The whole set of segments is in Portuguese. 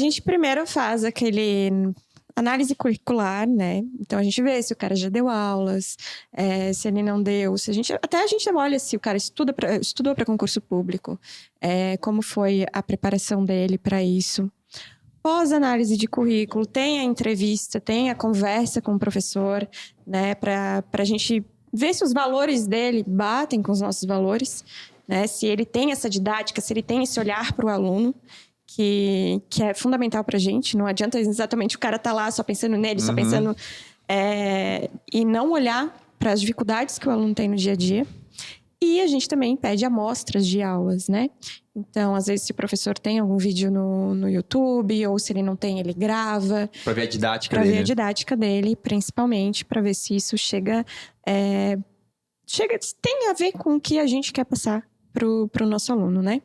gente primeiro faz aquele análise curricular, né? Então, a gente vê se o cara já deu aulas, se ele não deu, até a gente olha se o cara estudou para concurso público, como foi a preparação dele para isso. Pós-análise de currículo, tem a entrevista, tem a conversa com o professor, né? Para a gente ver se os valores dele batem com os nossos valores, né? Se ele tem essa didática, se ele tem esse olhar para o aluno, que é fundamental para a gente. Não adianta exatamente o cara estar lá só pensando nele, só pensando... e não olhar para as dificuldades que o aluno tem no dia a dia. E a gente também pede amostras de aulas, né? Então, às vezes, se o professor tem algum vídeo no YouTube, ou se ele não tem, ele grava. Para ver a didática dele. Para ver a didática dele, principalmente, para ver se isso tem a ver com o que a gente quer passar pro nosso aluno, né?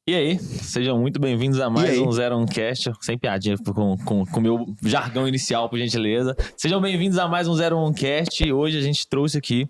E aí, sejam muito bem-vindos a mais um 01 Cast, sem piadinha com o meu jargão inicial, por gentileza. Sejam bem-vindos a mais um 01 Cast e hoje a gente trouxe aqui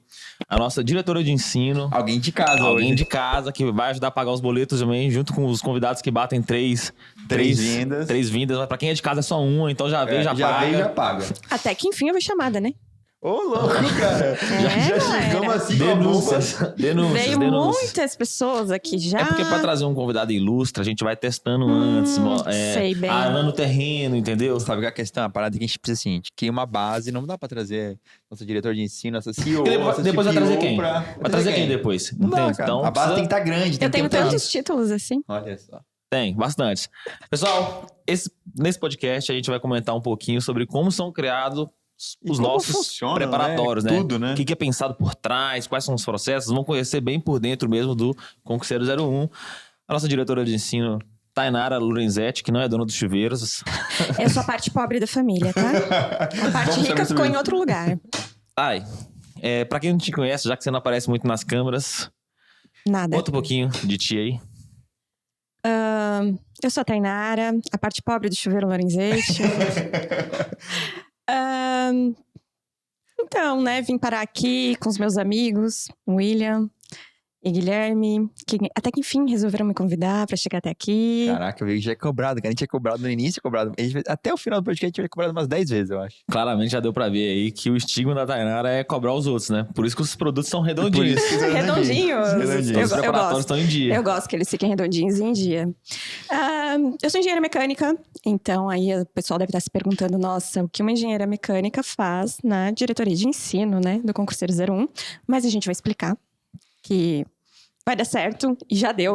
a nossa diretora de ensino. Alguém de casa Alguém hoje. de casa que vai ajudar a pagar os boletos também, junto com os convidados que batem três vindas. Três vindas, mas pra quem é de casa é só uma, então já veio, já paga. Já paga. Até que enfim eu fui chamada, né? Ô, louco, cara. Já chegamos assim Denúncias. Veio muitas pessoas aqui já. É porque pra trazer um convidado ilustre, a gente vai testando antes, sei bem. arando o terreno, entendeu? Sabe qual é a questão? A parada que a gente precisa assim, a gente cria uma base, não dá pra trazer nosso diretor de ensino, nossa CEO, depois vai trazer quem? Vai trazer quem depois? Não dá, cara. Então, a base tem que estar grande. Eu tenho tantos títulos assim. Olha só. Tem, bastante. Pessoal, nesse podcast a gente vai comentar um pouquinho sobre como são criados os nossos preparatórios, né? Tudo, né? O que é pensado por trás, quais são os processos, vão conhecer bem por dentro mesmo do Concurseiro 01. A nossa diretora de ensino, Tainara Lorenzetti, que não é dona dos chuveiros. Eu sou a parte pobre da família, tá? A parte rica ficou em outro lugar. Pra quem não te conhece, já que você não aparece muito nas câmeras, Nada. conta um pouquinho de ti aí. Eu sou a Tainara, a parte pobre do chuveiro Lorenzetti. Então, né, vim parar aqui com os meus amigos, William e Guilherme, que até que enfim resolveram me convidar pra chegar até aqui. Caraca, eu vi que já é cobrado, cara. A gente é cobrado no início, até o final do podcast a gente vai cobrado umas 10 vezes, eu acho. Claramente já deu pra ver aí que o estigma da Tainara é cobrar os outros, né? Por isso que os produtos são redondinhos. Redondinhos. Os preparatórios estão em dia. Eu gosto que eles fiquem redondinhos e em dia. Eu sou engenheira mecânica, então aí o pessoal deve estar se perguntando, nossa, o que uma engenheira mecânica faz na diretoria de ensino, né, do Concurseiro 01? Mas a gente vai explicar que vai dar certo, e já deu.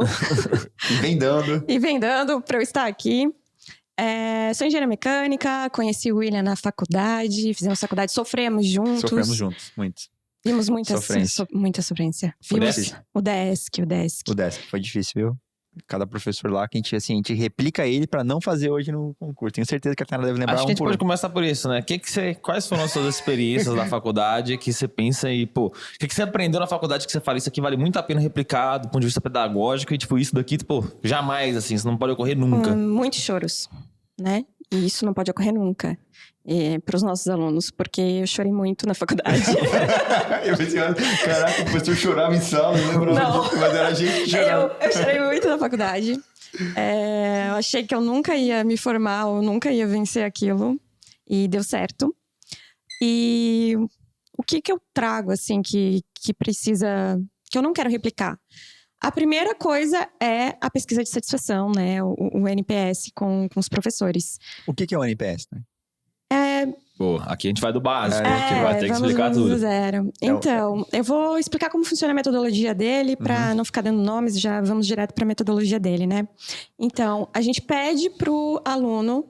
E vem dando. Pra eu estar aqui. Sou engenheira mecânica, conheci o William na faculdade, fizemos faculdade, sofremos juntos. Muito. Vimos muita sofrência. Vimos o DESC. O DESC foi difícil, viu? Cada professor lá que a gente replica ele pra não fazer hoje no concurso. Tenho certeza que a Tainara deve lembrar. Acho que a gente pode começar por isso, né? Quais foram as suas experiências da faculdade que você pensa e, o que você aprendeu na faculdade que você fala, isso aqui vale muito a pena replicar do ponto de vista pedagógico e, isso daqui, jamais, assim, isso não pode ocorrer nunca. Muitos choros, né? E isso não pode ocorrer nunca. Para os nossos alunos, porque eu chorei muito na faculdade. Eu pensei, caraca, o professor chorava em sala, não lembrava disso, mas era a gente que chorava. Eu chorei muito na faculdade. Eu achei que eu nunca ia me formar, ou nunca ia vencer aquilo. E deu certo. E o que eu trago, assim, que precisa... que eu não quero replicar? A primeira coisa é a pesquisa de satisfação, né? O NPS com os professores. O que é o NPS, né? Aqui a gente vai do básico, a gente vai ter que explicar tudo. Do zero. Então, eu vou explicar como funciona a metodologia dele, para não ficar dando nomes, já vamos direto para a metodologia dele, né? Então, a gente pede pro aluno,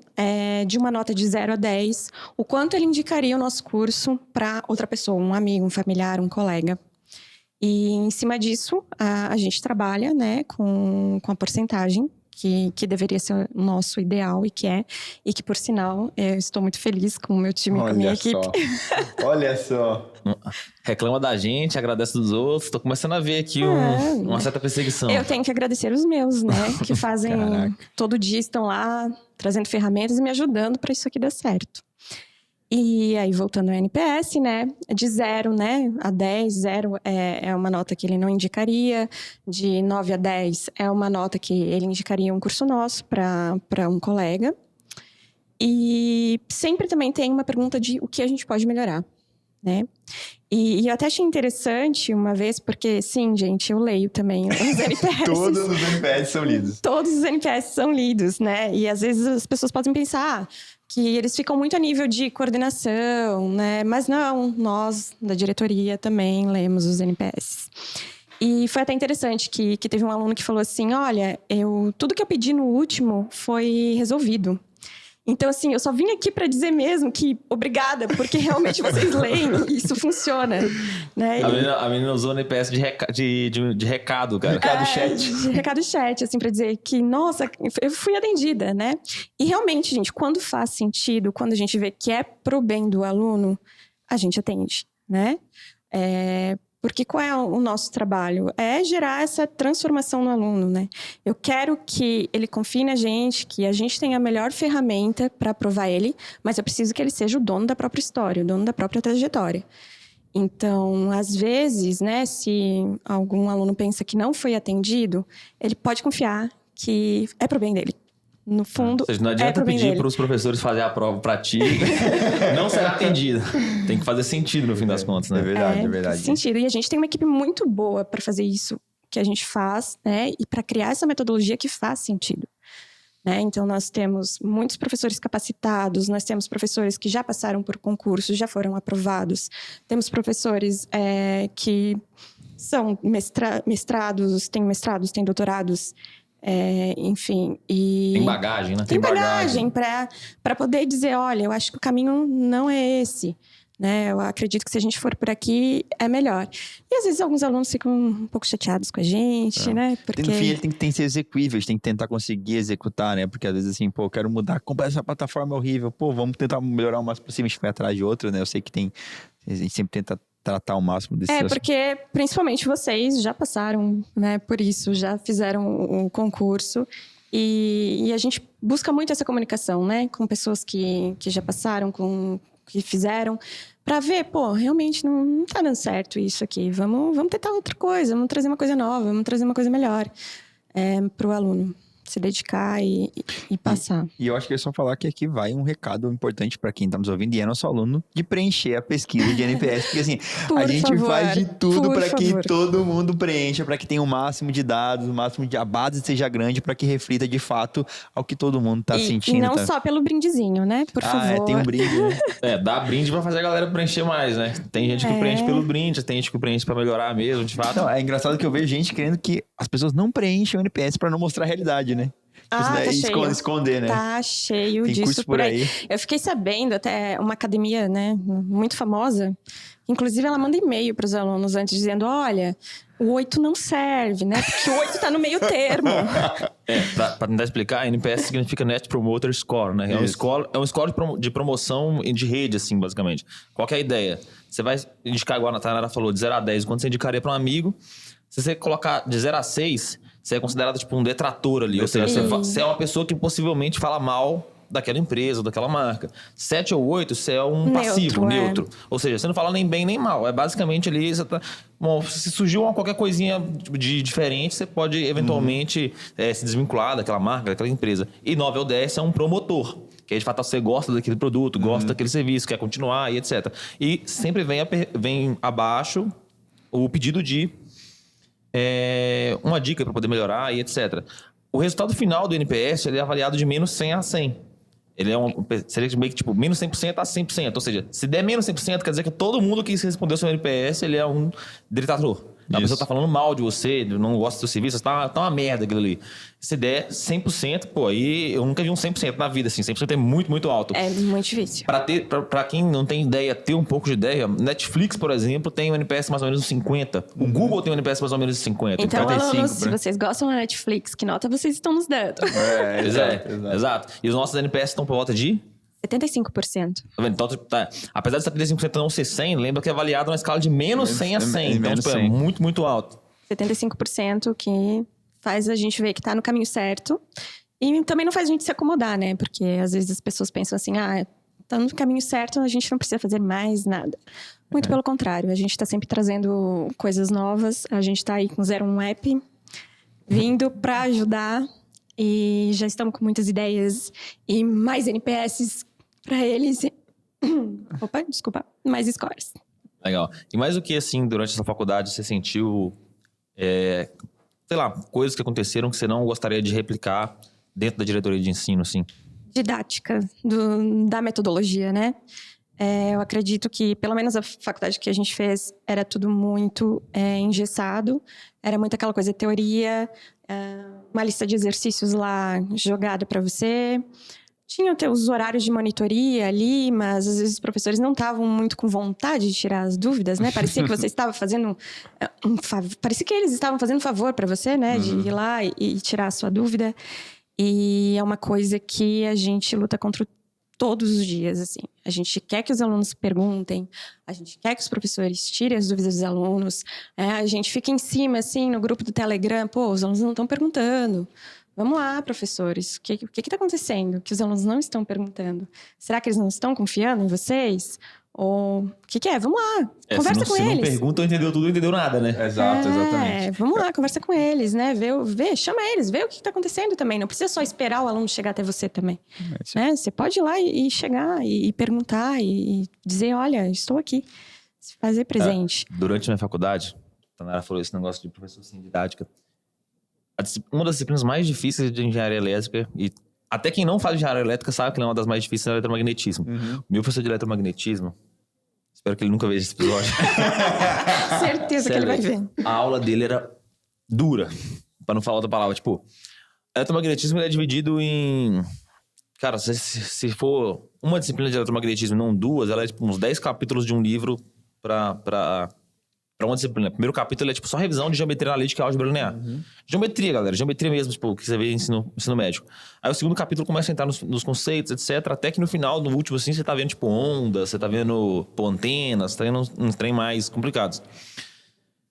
de uma nota de 0 a 10, o quanto ele indicaria o nosso curso para outra pessoa, um amigo, um familiar, um colega. E em cima disso, a gente trabalha, né, com a porcentagem que deveria ser o nosso ideal e que, por sinal, eu estou muito feliz com o meu time e com a minha equipe. Olha só. Reclama da gente, agradece dos outros. Tô começando a ver aqui uma certa perseguição. Eu tenho que agradecer os meus, né, que fazem todo dia, estão lá, trazendo ferramentas e me ajudando para isso aqui dar certo. E aí, voltando ao NPS, né? De 0, né, a 10, 0 é uma nota que ele não indicaria. De 9 a 10 é uma nota que ele indicaria um curso nosso para um colega. E sempre também tem uma pergunta de o que a gente pode melhorar, né? E eu até achei interessante uma vez, porque sim, gente, eu leio também os NPS. Todos os NPS são lidos. Todos os NPS são lidos, né? E às vezes as pessoas podem pensar que eles ficam muito a nível de coordenação, né? Mas não, nós da diretoria também lemos os NPS. E foi até interessante que teve um aluno que falou assim, olha, tudo que eu pedi no último foi resolvido. Então, assim, eu só vim aqui para dizer mesmo que obrigada, porque realmente vocês leem e isso funciona, né? A menina usou o NPS de recado, cara. Recado chat. De recado chat, assim, para dizer que, nossa, eu fui atendida, né? E realmente, gente, quando faz sentido, quando a gente vê que é pro bem do aluno, a gente atende, né? Porque qual é o nosso trabalho? É gerar essa transformação no aluno, né? Eu quero que ele confie na gente, que a gente tenha a melhor ferramenta para aprovar ele, mas eu preciso que ele seja o dono da própria história, o dono da própria trajetória. Então, às vezes, né, se algum aluno pensa que não foi atendido, ele pode confiar que é pro bem dele. No fundo, Ou seja, não adianta pedir para os professores fazer a prova para ti, não será atendido. Tem que fazer sentido no fim das contas, né? É verdade, é verdade. Faz sentido. E a gente tem uma equipe muito boa para fazer isso que a gente faz, né? E para criar essa metodologia que faz sentido. Né? Então, nós temos muitos professores capacitados, nós temos professores que já passaram por concursos, já foram aprovados. Temos professores que são mestrados, têm doutorados, enfim. E tem bagagem, né? Tem bagagem para poder dizer, olha, eu acho que o caminho não é esse. Né? Eu acredito que se a gente for por aqui, é melhor. E às vezes alguns alunos ficam um pouco chateados com a gente, né? Porque... No fim, ele tem que ser execuível, a gente tem que tentar conseguir executar, né? Porque às vezes assim, pô, eu quero mudar, comprar essa plataforma horrível, pô, vamos tentar melhorar o máximo possível, a gente vai atrás de outra, né? Eu sei que a gente sempre tenta tratar o máximo desses... porque principalmente vocês já passaram, né, por isso, já fizeram o concurso. E a gente busca muito essa comunicação, né? Com pessoas que já passaram, que fizeram, para ver, pô, realmente não tá dando certo isso aqui. Vamos tentar outra coisa, vamos trazer uma coisa nova, vamos trazer uma coisa melhor para o aluno se dedicar e passar. E eu acho que é só falar que aqui vai um recado importante para quem tá nos ouvindo e é nosso aluno, de preencher a pesquisa de NPS, porque assim, a gente faz de tudo para que todo mundo preencha, para que tenha o máximo de dados, a base seja grande, para que reflita de fato ao que todo mundo tá sentindo. E não só pelo brindezinho, né? Por favor. Tem um brinde, né? Dá brinde pra fazer a galera preencher mais, né? Tem gente que preenche pelo brinde, tem gente que preenche pra melhorar mesmo, de fato. Não, é engraçado que eu vejo gente querendo que as pessoas não preencham o NPS para não mostrar a realidade, né? Tá cheio. Esconder, né? Tá cheio Tem disso por aí. Eu fiquei sabendo, até uma academia, né, muito famosa, inclusive ela manda e-mail para os alunos antes, dizendo, olha, o 8 não serve, né? Porque o 8 tá no meio termo. Pra tentar explicar, NPS significa Net Promoter Score, né? É um score de promoção de rede, assim, basicamente. Qual que é a ideia? Você vai indicar, igual a Tainara falou, de 0 a 10, quando você indicaria para um amigo, se você colocar de 0 a 6... Você é considerado tipo um detrator ali. Ou seja, você é uma pessoa que possivelmente fala mal daquela empresa, daquela marca. 7 ou 8, você é um passivo, neutro. Ou seja, você não fala nem bem nem mal. É basicamente ali, você tá... Bom, se surgiu qualquer coisinha de diferente, você pode eventualmente se desvincular daquela marca, daquela empresa. E 9 ou 10 é um promotor. Que aí, de fato, você gosta daquele produto, gosta daquele serviço, quer continuar e etc. E sempre vem abaixo o pedido de uma dica para poder melhorar e etc. O resultado final do NPS ele é avaliado de menos 100 a 100. Ele seria meio que tipo menos 100% a 100%. Ou seja, se der menos 100%, quer dizer que todo mundo que respondeu seu NPS ele é um detrator. A pessoa tá falando mal de você, não gosta do seu serviço, tá uma merda aquilo ali. Se der 100%, pô, aí eu nunca vi um 100% na vida, assim. 100% é muito, muito alto. É muito difícil. Pra quem não tem ideia, ter um pouco de ideia, Netflix, por exemplo, tem um NPS mais ou menos uns 50. O Google tem um NPS mais ou menos uns 50. Então, alunos, se vocês gostam da Netflix, que nota vocês estão nos dando? Exato. E os nossos NPS estão por volta de... 75%. Então, apesar de 75% não ser 100, lembra que é avaliado na escala de menos 100 a 100. Então, tipo, é muito, muito alto. 75% que faz a gente ver que tá no caminho certo. E também não faz a gente se acomodar, né? Porque às vezes as pessoas pensam assim, tá no caminho certo, a gente não precisa fazer mais nada. Muito pelo contrário, a gente tá sempre trazendo coisas novas. A gente tá aí com 01 App, vindo para ajudar. E já estamos com muitas ideias e mais NPS para eles. Opa, desculpa. Mais scores. Legal. E mais o que, assim, durante essa faculdade, você sentiu, sei lá, coisas que aconteceram que você não gostaria de replicar dentro da diretoria de ensino, assim? Didática da metodologia, né? Eu acredito que, pelo menos a faculdade que a gente fez, era tudo muito engessado. Era muito aquela coisa, teoria, uma lista de exercícios lá jogada para você. Tinham os horários de monitoria ali, mas às vezes os professores não estavam muito com vontade de tirar as dúvidas, né? Parecia que você estava fazendo parecia que eles estavam fazendo um favor para você, né? De ir lá e tirar a sua dúvida. E é uma coisa que a gente luta contra todos os dias, assim. A gente quer que os alunos perguntem, a gente quer que os professores tirem as dúvidas dos alunos. A gente fica em cima, assim, no grupo do Telegram. Pô, os alunos não estão perguntando. Vamos lá, professores. O que está acontecendo? Que os alunos não estão perguntando. Será que eles não estão confiando em vocês? Ou o que é? Vamos lá, conversa com eles. Se não perguntam, entendeu tudo, não entendeu nada, né? Exato, exatamente. Vamos lá, conversa com eles, né? Chama eles, vê o que está acontecendo também. Não precisa só esperar o aluno chegar até você também. Né? Você pode ir lá e chegar e perguntar e dizer, olha, estou aqui. Se fazer presente. Durante a minha faculdade, a Tanara falou esse negócio de professor sem didática. Uma das disciplinas mais difíceis de engenharia elétrica, e até quem não faz engenharia elétrica sabe que é uma das mais difíceis é o eletromagnetismo. Meu professor de eletromagnetismo, espero que ele nunca veja esse episódio. Certeza que ele vai ver. A aula dele era dura, pra não falar outra palavra. Tipo, eletromagnetismo ele é dividido em... Cara, se for uma disciplina de eletromagnetismo, não duas, ela é tipo uns 10 capítulos de um livro pra uma disciplina. O primeiro capítulo é tipo só revisão de geometria analítica e álgebra linear. Geometria, galera. Geometria mesmo, tipo, que você vê em ensino médio. Aí o segundo capítulo começa a entrar nos conceitos, etc. Até que no final, no último, assim, você tá vendo, tipo, ondas, você tá vendo antenas, você tá vendo uns trem mais complicados.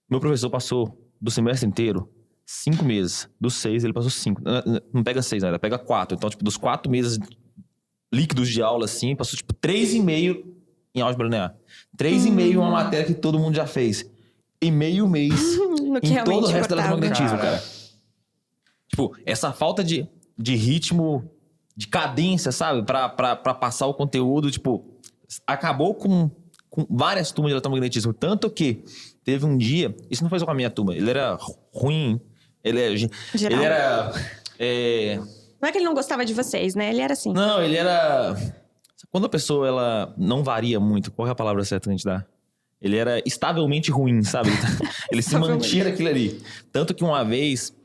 Meu professor passou do semestre inteiro 5 meses. Dos 6, ele passou 5. Não pega 6, né? Ele pega 4. Então, tipo, dos 4 meses líquidos de aula, assim, passou, tipo, 3,5 em álgebra linear. 3,5 uma matéria que todo mundo já fez. E meio mês em todo o resto do eletromagnetismo, cara. Tipo, essa falta de ritmo, de cadência, sabe? Pra passar o conteúdo, tipo... Acabou com várias turmas de eletromagnetismo. Tanto que teve um dia... Isso não foi só com a minha turma. Ele era ruim. Ele era... Não é que ele não gostava de vocês, né? Ele era assim. Não, ele era... Quando a pessoa, ela não varia muito... Qual é a palavra certa que a gente dá? Ele era estavelmente ruim, sabe? Ele se mantinha naquilo ali. Tanto que uma vez,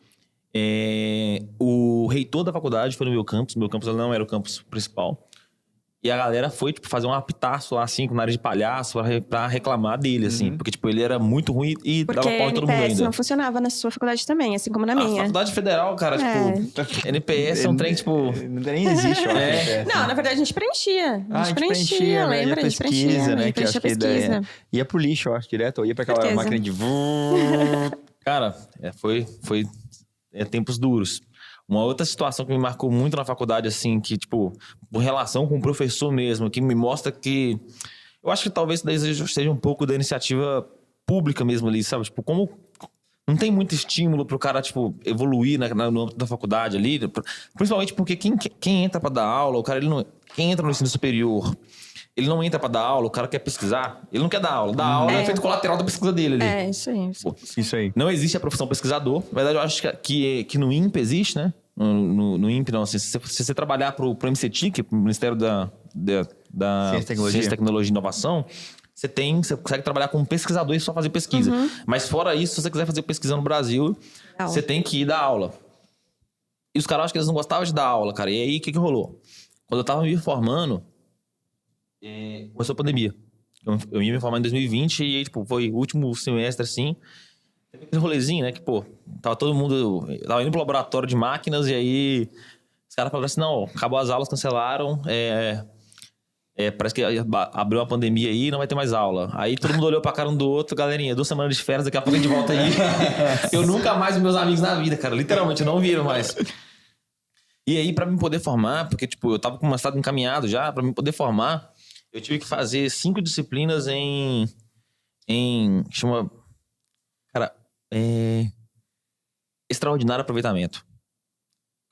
o reitor da faculdade foi no meu campus. Meu campus não era o campus principal. E a galera foi, tipo, fazer um apitaço lá, assim, com nariz de palhaço, pra reclamar dele, assim. Porque, tipo, ele era muito ruim e dava pau em todo mundo ainda. Porque NPS não funcionava na sua faculdade também, assim como na minha. A faculdade federal, cara, tipo... NPS é um trem, tipo... Nem existe, eu acho. Não, na verdade, a gente preenchia. A gente preenchia, lembra? A gente preenchia, né? Que acho que pesquisa. Ia pro lixo, eu acho, direto. Ou ia pra aquela máquina de... Cara, foi tempos duros. Uma outra situação que me marcou muito na faculdade, assim, que, tipo, por relação com o professor mesmo, que me mostra que... Eu acho que talvez seja um pouco da iniciativa pública mesmo ali, sabe? Tipo, como não tem muito estímulo pro cara, tipo, evoluir no âmbito da faculdade ali. Principalmente porque quem entra pra dar aula, o cara, quem entra no ensino superior, ele não entra pra dar aula, o cara quer pesquisar. Ele não quer dar aula. Dar aula é feito colateral da pesquisa dele ali. Isso aí. Isso aí. Não existe a profissão pesquisador. Na verdade, eu acho que no INPE existe, né? No INPE, não. Se você trabalhar pro MCTIC, pro Ministério da Ciência, Tecnologia e Inovação, você consegue trabalhar como pesquisador e só fazer pesquisa. Mas fora isso, se você quiser fazer pesquisa no Brasil, você tem que ir dar aula. E os caras acham que eles não gostavam de dar aula, cara. E aí, o que rolou? Quando eu tava me formando, começou a pandemia. Eu ia me formar em 2020 e aí, tipo, foi o último semestre, assim. Teve aquele rolezinho, né? Que, pô, tava todo mundo... Tava indo pro laboratório de máquinas e aí... Os caras falaram assim, não, acabou as aulas, cancelaram. Parece que abriu a pandemia aí e não vai ter mais aula. Aí todo mundo olhou pra cara um do outro. Galerinha, 2 semanas de férias, daqui a pouco a gente volta aí. Eu nunca mais vi meus amigos na vida, cara. Literalmente, eu não viram mais. E aí, pra mim poder formar, porque, tipo, eu tava com um estado encaminhado já, pra mim poder formar, eu tive que fazer 5 disciplinas chama, cara, extraordinário aproveitamento.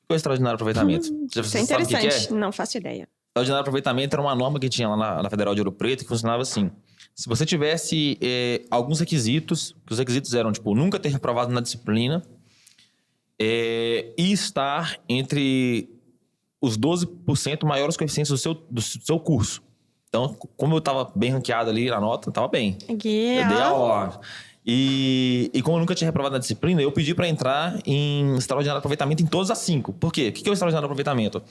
O que é o extraordinário aproveitamento? Isso é interessante, não faço ideia. Extraordinário aproveitamento era uma norma que tinha lá na Federal de Ouro Preto que funcionava assim. Se você tivesse alguns requisitos, que os requisitos eram, tipo, nunca ter reprovado na disciplina e estar entre os 12% maiores coeficientes do seu curso. Então, como eu tava bem ranqueado ali na nota, tava bem. Aqui, eu dei aula. E como eu nunca tinha reprovado na disciplina, eu pedi para entrar em extraordinário aproveitamento em todas as 5. Por quê? O que é o extraordinário aproveitamento?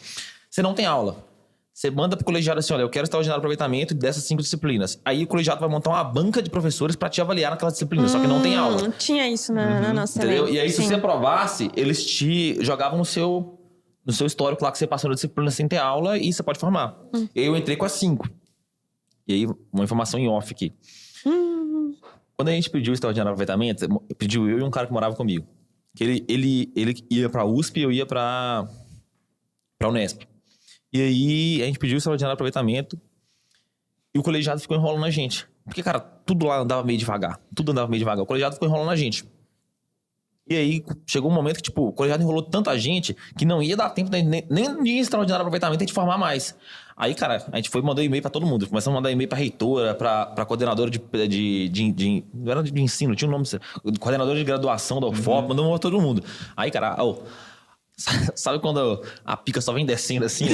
Você não tem aula. Você manda pro colegiado assim, olha, eu quero extraordinário aproveitamento dessas 5 disciplinas. Aí o colegiado vai montar uma banca de professores para te avaliar naquelas disciplinas, só que não tem aula. Tinha isso na nossa entendeu? também. E aí, se você aprovasse, eles te jogavam no seu histórico lá que você passou na disciplina sem ter aula e você pode formar. E aí eu entrei com as 5. E aí, uma informação em off aqui. Quando a gente pediu o extraordinário aproveitamento, pediu eu e um cara que morava comigo. Que ele ia pra USP e eu ia pra Unesp. E aí, a gente pediu o extraordinário aproveitamento e o colegiado ficou enrolando a gente. Porque, cara, tudo lá andava meio devagar. O colegiado ficou enrolando a gente. E aí, chegou um momento que, tipo, o colegiado enrolou tanta gente que não ia dar tempo nem de extraordinário aproveitamento a gente formar mais. Aí, cara, a gente foi e mandou e-mail pra todo mundo. Começamos a mandar e-mail pra reitora, pra coordenadora não era de ensino, tinha um nome. Coordenadora de graduação da UFOP, mandamos pra todo mundo. Aí, cara, sabe quando a pica só vem descendo assim?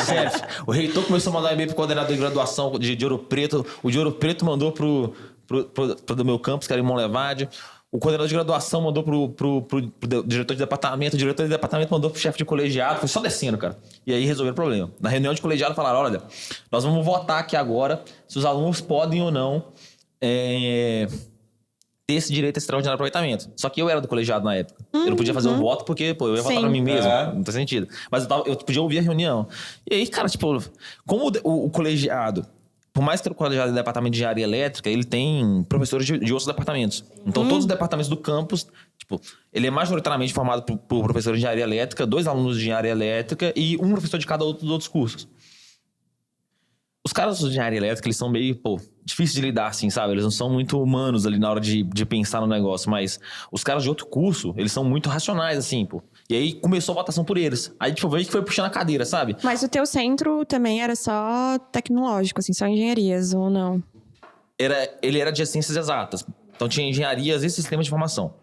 Sério. O reitor começou a mandar e-mail pro coordenador de graduação de Ouro Preto. O de Ouro Preto mandou pro do meu campus, que era em Monlevade. O coordenador de graduação mandou pro diretor de departamento. O diretor de departamento mandou pro chefe de colegiado. Foi só descendo, cara. E aí resolveram o problema. Na reunião de colegiado falaram, olha, nós vamos votar aqui agora se os alunos podem ou não ter esse direito a extraordinário aproveitamento. Só que eu era do colegiado na época. Eu não podia fazer o voto porque, eu ia votar pra mim mesmo. Não tem sentido. Mas eu podia ouvir a reunião. E aí, cara, tipo, como o colegiado... Por mais que o colegiado de departamento de engenharia elétrica, ele tem professores de outros departamentos. Então, todos os departamentos do campus, tipo, ele é majoritariamente formado por professores de engenharia elétrica, 2 alunos de engenharia elétrica e um professor de cada outro dos outros cursos. Os caras de engenharia elétrica, eles são meio, difíceis de lidar, assim, sabe? Eles não são muito humanos ali na hora de pensar no negócio, mas os caras de outro curso, eles são muito racionais, assim, E aí começou a votação por eles. Aí, tipo, veio que foi puxando a cadeira, sabe? Mas o teu centro também era só tecnológico, assim, só engenharias, ou não? Ele era de ciências exatas. Então tinha engenharias e sistemas de informação.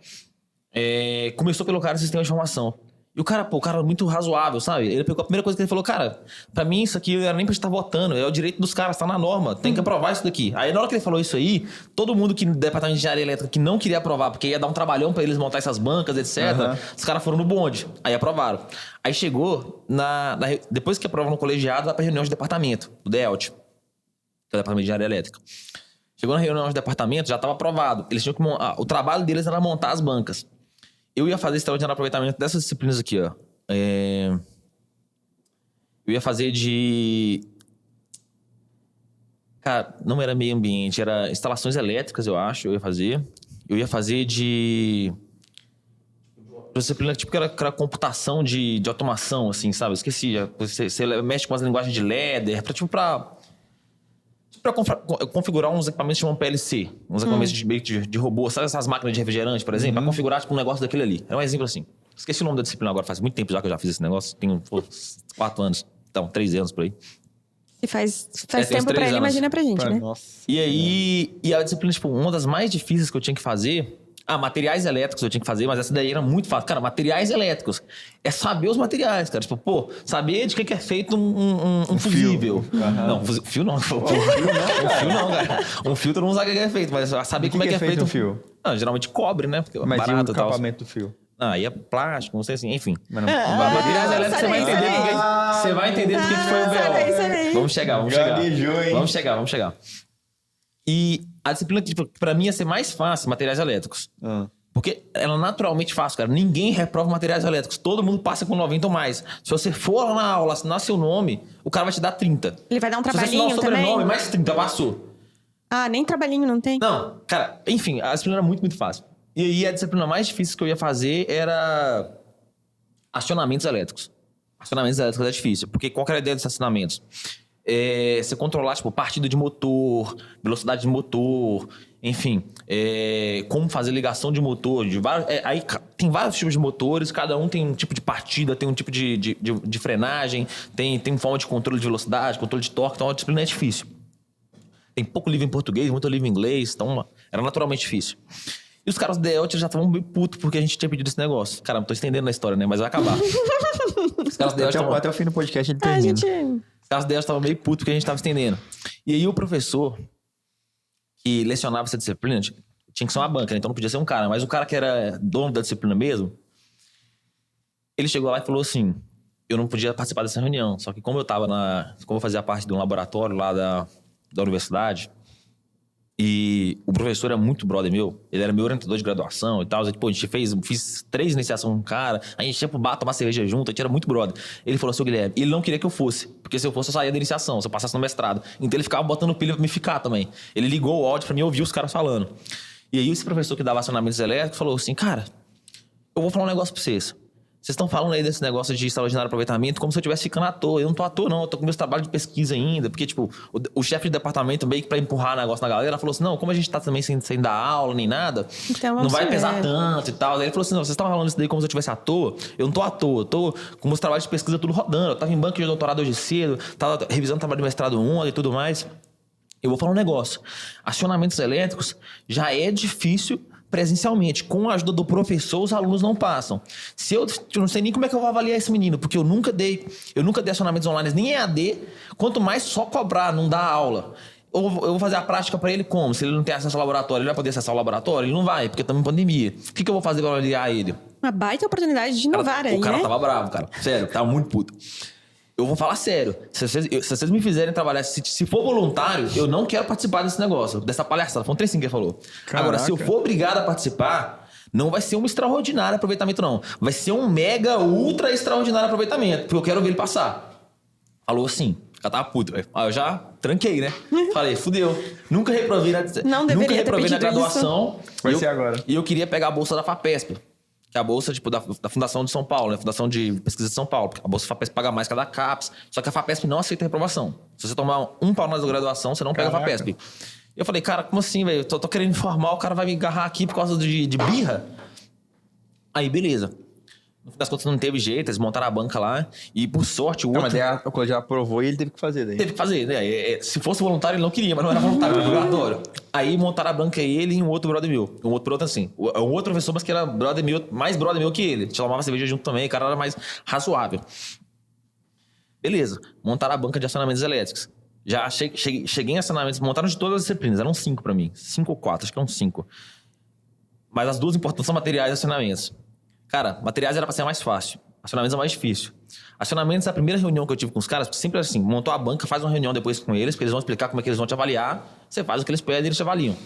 Começou pelo cara de sistema de informação. E o cara muito razoável, sabe? Ele pegou a primeira coisa que ele falou, cara, pra mim isso aqui não era nem pra gente estar votando, é o direito dos caras, tá na norma, tem que aprovar isso daqui. Aí na hora que ele falou isso aí, todo mundo que no departamento de engenharia elétrica que não queria aprovar, porque ia dar um trabalhão pra eles montar essas bancas, etc., os caras foram no bonde. Aí aprovaram. Aí chegou, depois que aprovam no colegiado, vai pra reunião de departamento, do DELT, que é o departamento de engenharia elétrica. Chegou na reunião de departamento, já estava aprovado. Eles tinham que o trabalho deles era montar as bancas. Eu ia fazer extraordinário aproveitamento dessas disciplinas aqui, ó. Eu ia fazer de... Cara, não era meio ambiente, era instalações elétricas, eu acho, eu ia fazer. Eu ia fazer de... disciplina tipo que era computação de automação, assim, sabe? Esqueci. Você mexe com as linguagens de ladder, para configurar uns equipamentos que chamam PLC, uns equipamentos de robô, sabe essas máquinas de refrigerante, por exemplo? Para configurar tipo, um negócio daquele ali. É um exemplo assim. Esqueci o nome da disciplina agora, faz muito tempo já que eu já fiz esse negócio, tenho 4 anos, então 3 anos por aí. E faz tempo pra ele, imagina pra gente, né? Nossa. E aí, a disciplina, tipo, uma das mais difíceis que eu tinha que fazer... materiais elétricos eu tinha que fazer, mas essa daí era muito fácil. Cara, materiais elétricos. É saber os materiais, cara. Tipo, saber de que é feito um fusível. Não, fio não. Fio não, cara. Um fio todo mundo sabe o que é feito, mas saber como é que é feito um fio. Não, geralmente cobre, né? Porque mas barato e o acabamento do fio? Aí é plástico, não sei assim, enfim. Mas materiais elétricos, você vai entender porque que foi o BO. Vamos chegar. Vamos chegar. E a disciplina que, pra mim, ia ser mais fácil, materiais elétricos. Porque ela é naturalmente fácil, cara. Ninguém reprova materiais elétricos. Todo mundo passa com 90 ou mais. Se você for lá na aula, assinar seu nome, o cara vai te dar 30. Ele vai dar um trabalhinho também? Se você assinar o sobrenome, mais 30, passou. Nem trabalhinho não tem? Não, cara, enfim, a disciplina era muito, muito fácil. E aí a disciplina mais difícil que eu ia fazer era acionamentos elétricos. Acionamentos elétricos é difícil. Porque qual que era a ideia desses acionamentos? Você controlar, tipo, partida de motor, velocidade de motor, enfim, como fazer ligação de motor. Aí tem vários tipos de motores, cada um tem um tipo de partida, tem um tipo de frenagem, tem forma de controle de velocidade, controle de torque, então a disciplina é difícil. Tem pouco livro em português, muito livro em inglês, então era naturalmente difícil. E os caras do DELT já estavam meio putos porque a gente tinha pedido esse negócio. Caramba, tô estendendo na história, né? Mas vai acabar. Os caras do DELT até o fim do podcast ele termina. Os caras do DELT estavam meio putos porque a gente tava estendendo. E aí o professor que lecionava essa disciplina tinha que ser uma banca, né? Então não podia ser um cara. Mas o cara que era dono da disciplina mesmo, ele chegou lá e falou assim, eu não podia participar dessa reunião. Só que como eu fazia parte de um laboratório lá da universidade, e o professor é muito brother meu, ele era meu orientador de graduação e tal, a gente fiz 3 iniciações com o cara, a gente ia pro bar tomar cerveja junto, a gente era muito brother. Ele falou assim, Guilherme, ele não queria que eu fosse, porque se eu fosse eu saía da iniciação, se eu passasse no mestrado. Então ele ficava botando pilha pra me ficar também. Ele ligou o áudio pra mim ouvir os caras falando. E aí esse professor que dava acionamentos elétricos falou assim, cara, eu vou falar um negócio pra vocês. Vocês estão falando aí desse negócio de extraordinário aproveitamento como se eu estivesse ficando à toa. Eu não tô à toa, não. Eu tô com meus trabalhos de pesquisa ainda. Porque, tipo, o chefe de departamento, meio que pra empurrar o negócio na galera, falou assim, não, como a gente tá também sem dar aula nem nada, então, não vai pesar tanto e tal. Aí ele falou assim, não, vocês estavam falando isso daí como se eu estivesse à toa. Eu não tô à toa. Eu tô com meus trabalhos de pesquisa tudo rodando. Eu tava em banco de doutorado hoje cedo, tava revisando o trabalho de mestrado 1 e tudo mais. Eu vou falar um negócio. Acionamentos elétricos já é difícil presencialmente. Com a ajuda do professor, os alunos não passam. Eu não sei nem como é que eu vou avaliar esse menino, porque eu nunca dei acionamentos online, nem EAD, quanto mais só cobrar, não dar aula. Eu vou fazer a prática para ele como? Se ele não tem acesso ao laboratório, ele vai poder acessar o laboratório? Ele não vai, porque estamos em pandemia. O que eu vou fazer para avaliar ele? Uma baita oportunidade de inovar aí, O cara né? tava bravo, cara. Sério, tava muito puto. Eu vou falar sério. Se vocês me fizerem trabalhar, se for voluntário, eu não quero participar desse negócio, dessa palhaçada. Foi um trecinho que ele falou. Caraca. Agora, se eu for obrigado a participar, não vai ser um extraordinário aproveitamento, não. Vai ser um mega, ultra extraordinário aproveitamento, porque eu quero ver ele passar. Falou assim. Já tava puto. Aí eu já tranquei, né? Falei, fudeu. Nunca reprovei na graduação. Vai ser agora. E eu queria pegar a bolsa da FAPESP. Que é a bolsa, tipo, da Fundação de São Paulo, né? Fundação de Pesquisa de São Paulo. Porque a bolsa FAPESP paga mais que a da CAPES. Só que a FAPESP não aceita reprovação. Se você tomar um pau na graduação, você não pega a FAPESP. Eu falei, cara, como assim, velho? Tô querendo informar, o cara vai me agarrar aqui por causa de birra? Aí, beleza. No fim das contas, não teve jeito, eles montaram a banca lá. E, por sorte, o outro... Mas daí o colegial aprovou e ele teve que fazer daí. Teve que fazer, né? Se fosse voluntário, ele não queria, mas não era voluntário, era obrigatório. Aí montaram a banca ele e um outro brother meu. Um outro assim. Um outro professor, mas que era brother meu, mais brother meu que ele. A gente tomava cerveja junto também, o cara era mais razoável. Beleza. Montaram a banca de acionamentos elétricos. Já cheguei em acionamentos, montaram de todas as disciplinas. Eram 5 pra mim. 5 ou 4, acho que eram 5. Mas as duas importantes são materiais e acionamentos. Cara, materiais era pra ser mais fácil. Acionamentos é mais difícil. Acionamentos é a primeira reunião que eu tive com os caras, sempre assim, montou a banca, faz uma reunião depois com eles, porque eles vão explicar como é que eles vão te avaliar, você faz o que eles pedem e eles te avaliam.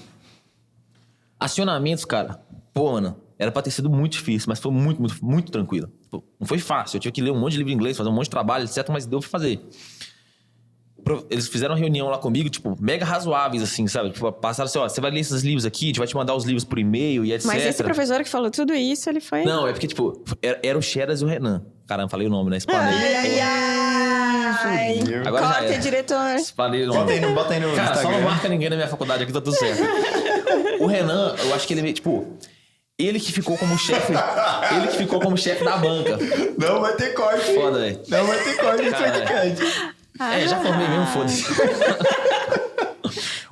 Acionamentos, cara, pô, mano, era pra ter sido muito difícil, mas foi muito, muito, muito tranquilo. Não foi fácil, eu tive que ler um monte de livro em inglês, fazer um monte de trabalho, etc, mas deu pra fazer. Eles fizeram uma reunião lá comigo, tipo, mega razoáveis, assim, sabe? Tipo, passaram assim, ó, você vai ler esses livros aqui, a gente vai te mandar os livros por e-mail e etc. Mas esse professor que falou tudo isso, ele foi... Não, é porque, tipo, era o Cheras e o Renan. Caramba, falei o nome, né? Ai. Agora Corta, diretor. Falei o nome. Bota aí no Cara, Instagram. só não marca ninguém na minha faculdade aqui, tá tudo certo. O Renan, eu acho que ele, tipo... Ele que ficou como chefe da banca. Não vai ter corte. Foda, velho. Não vai ter corte nesse podcast. Já formei mesmo, foda-se.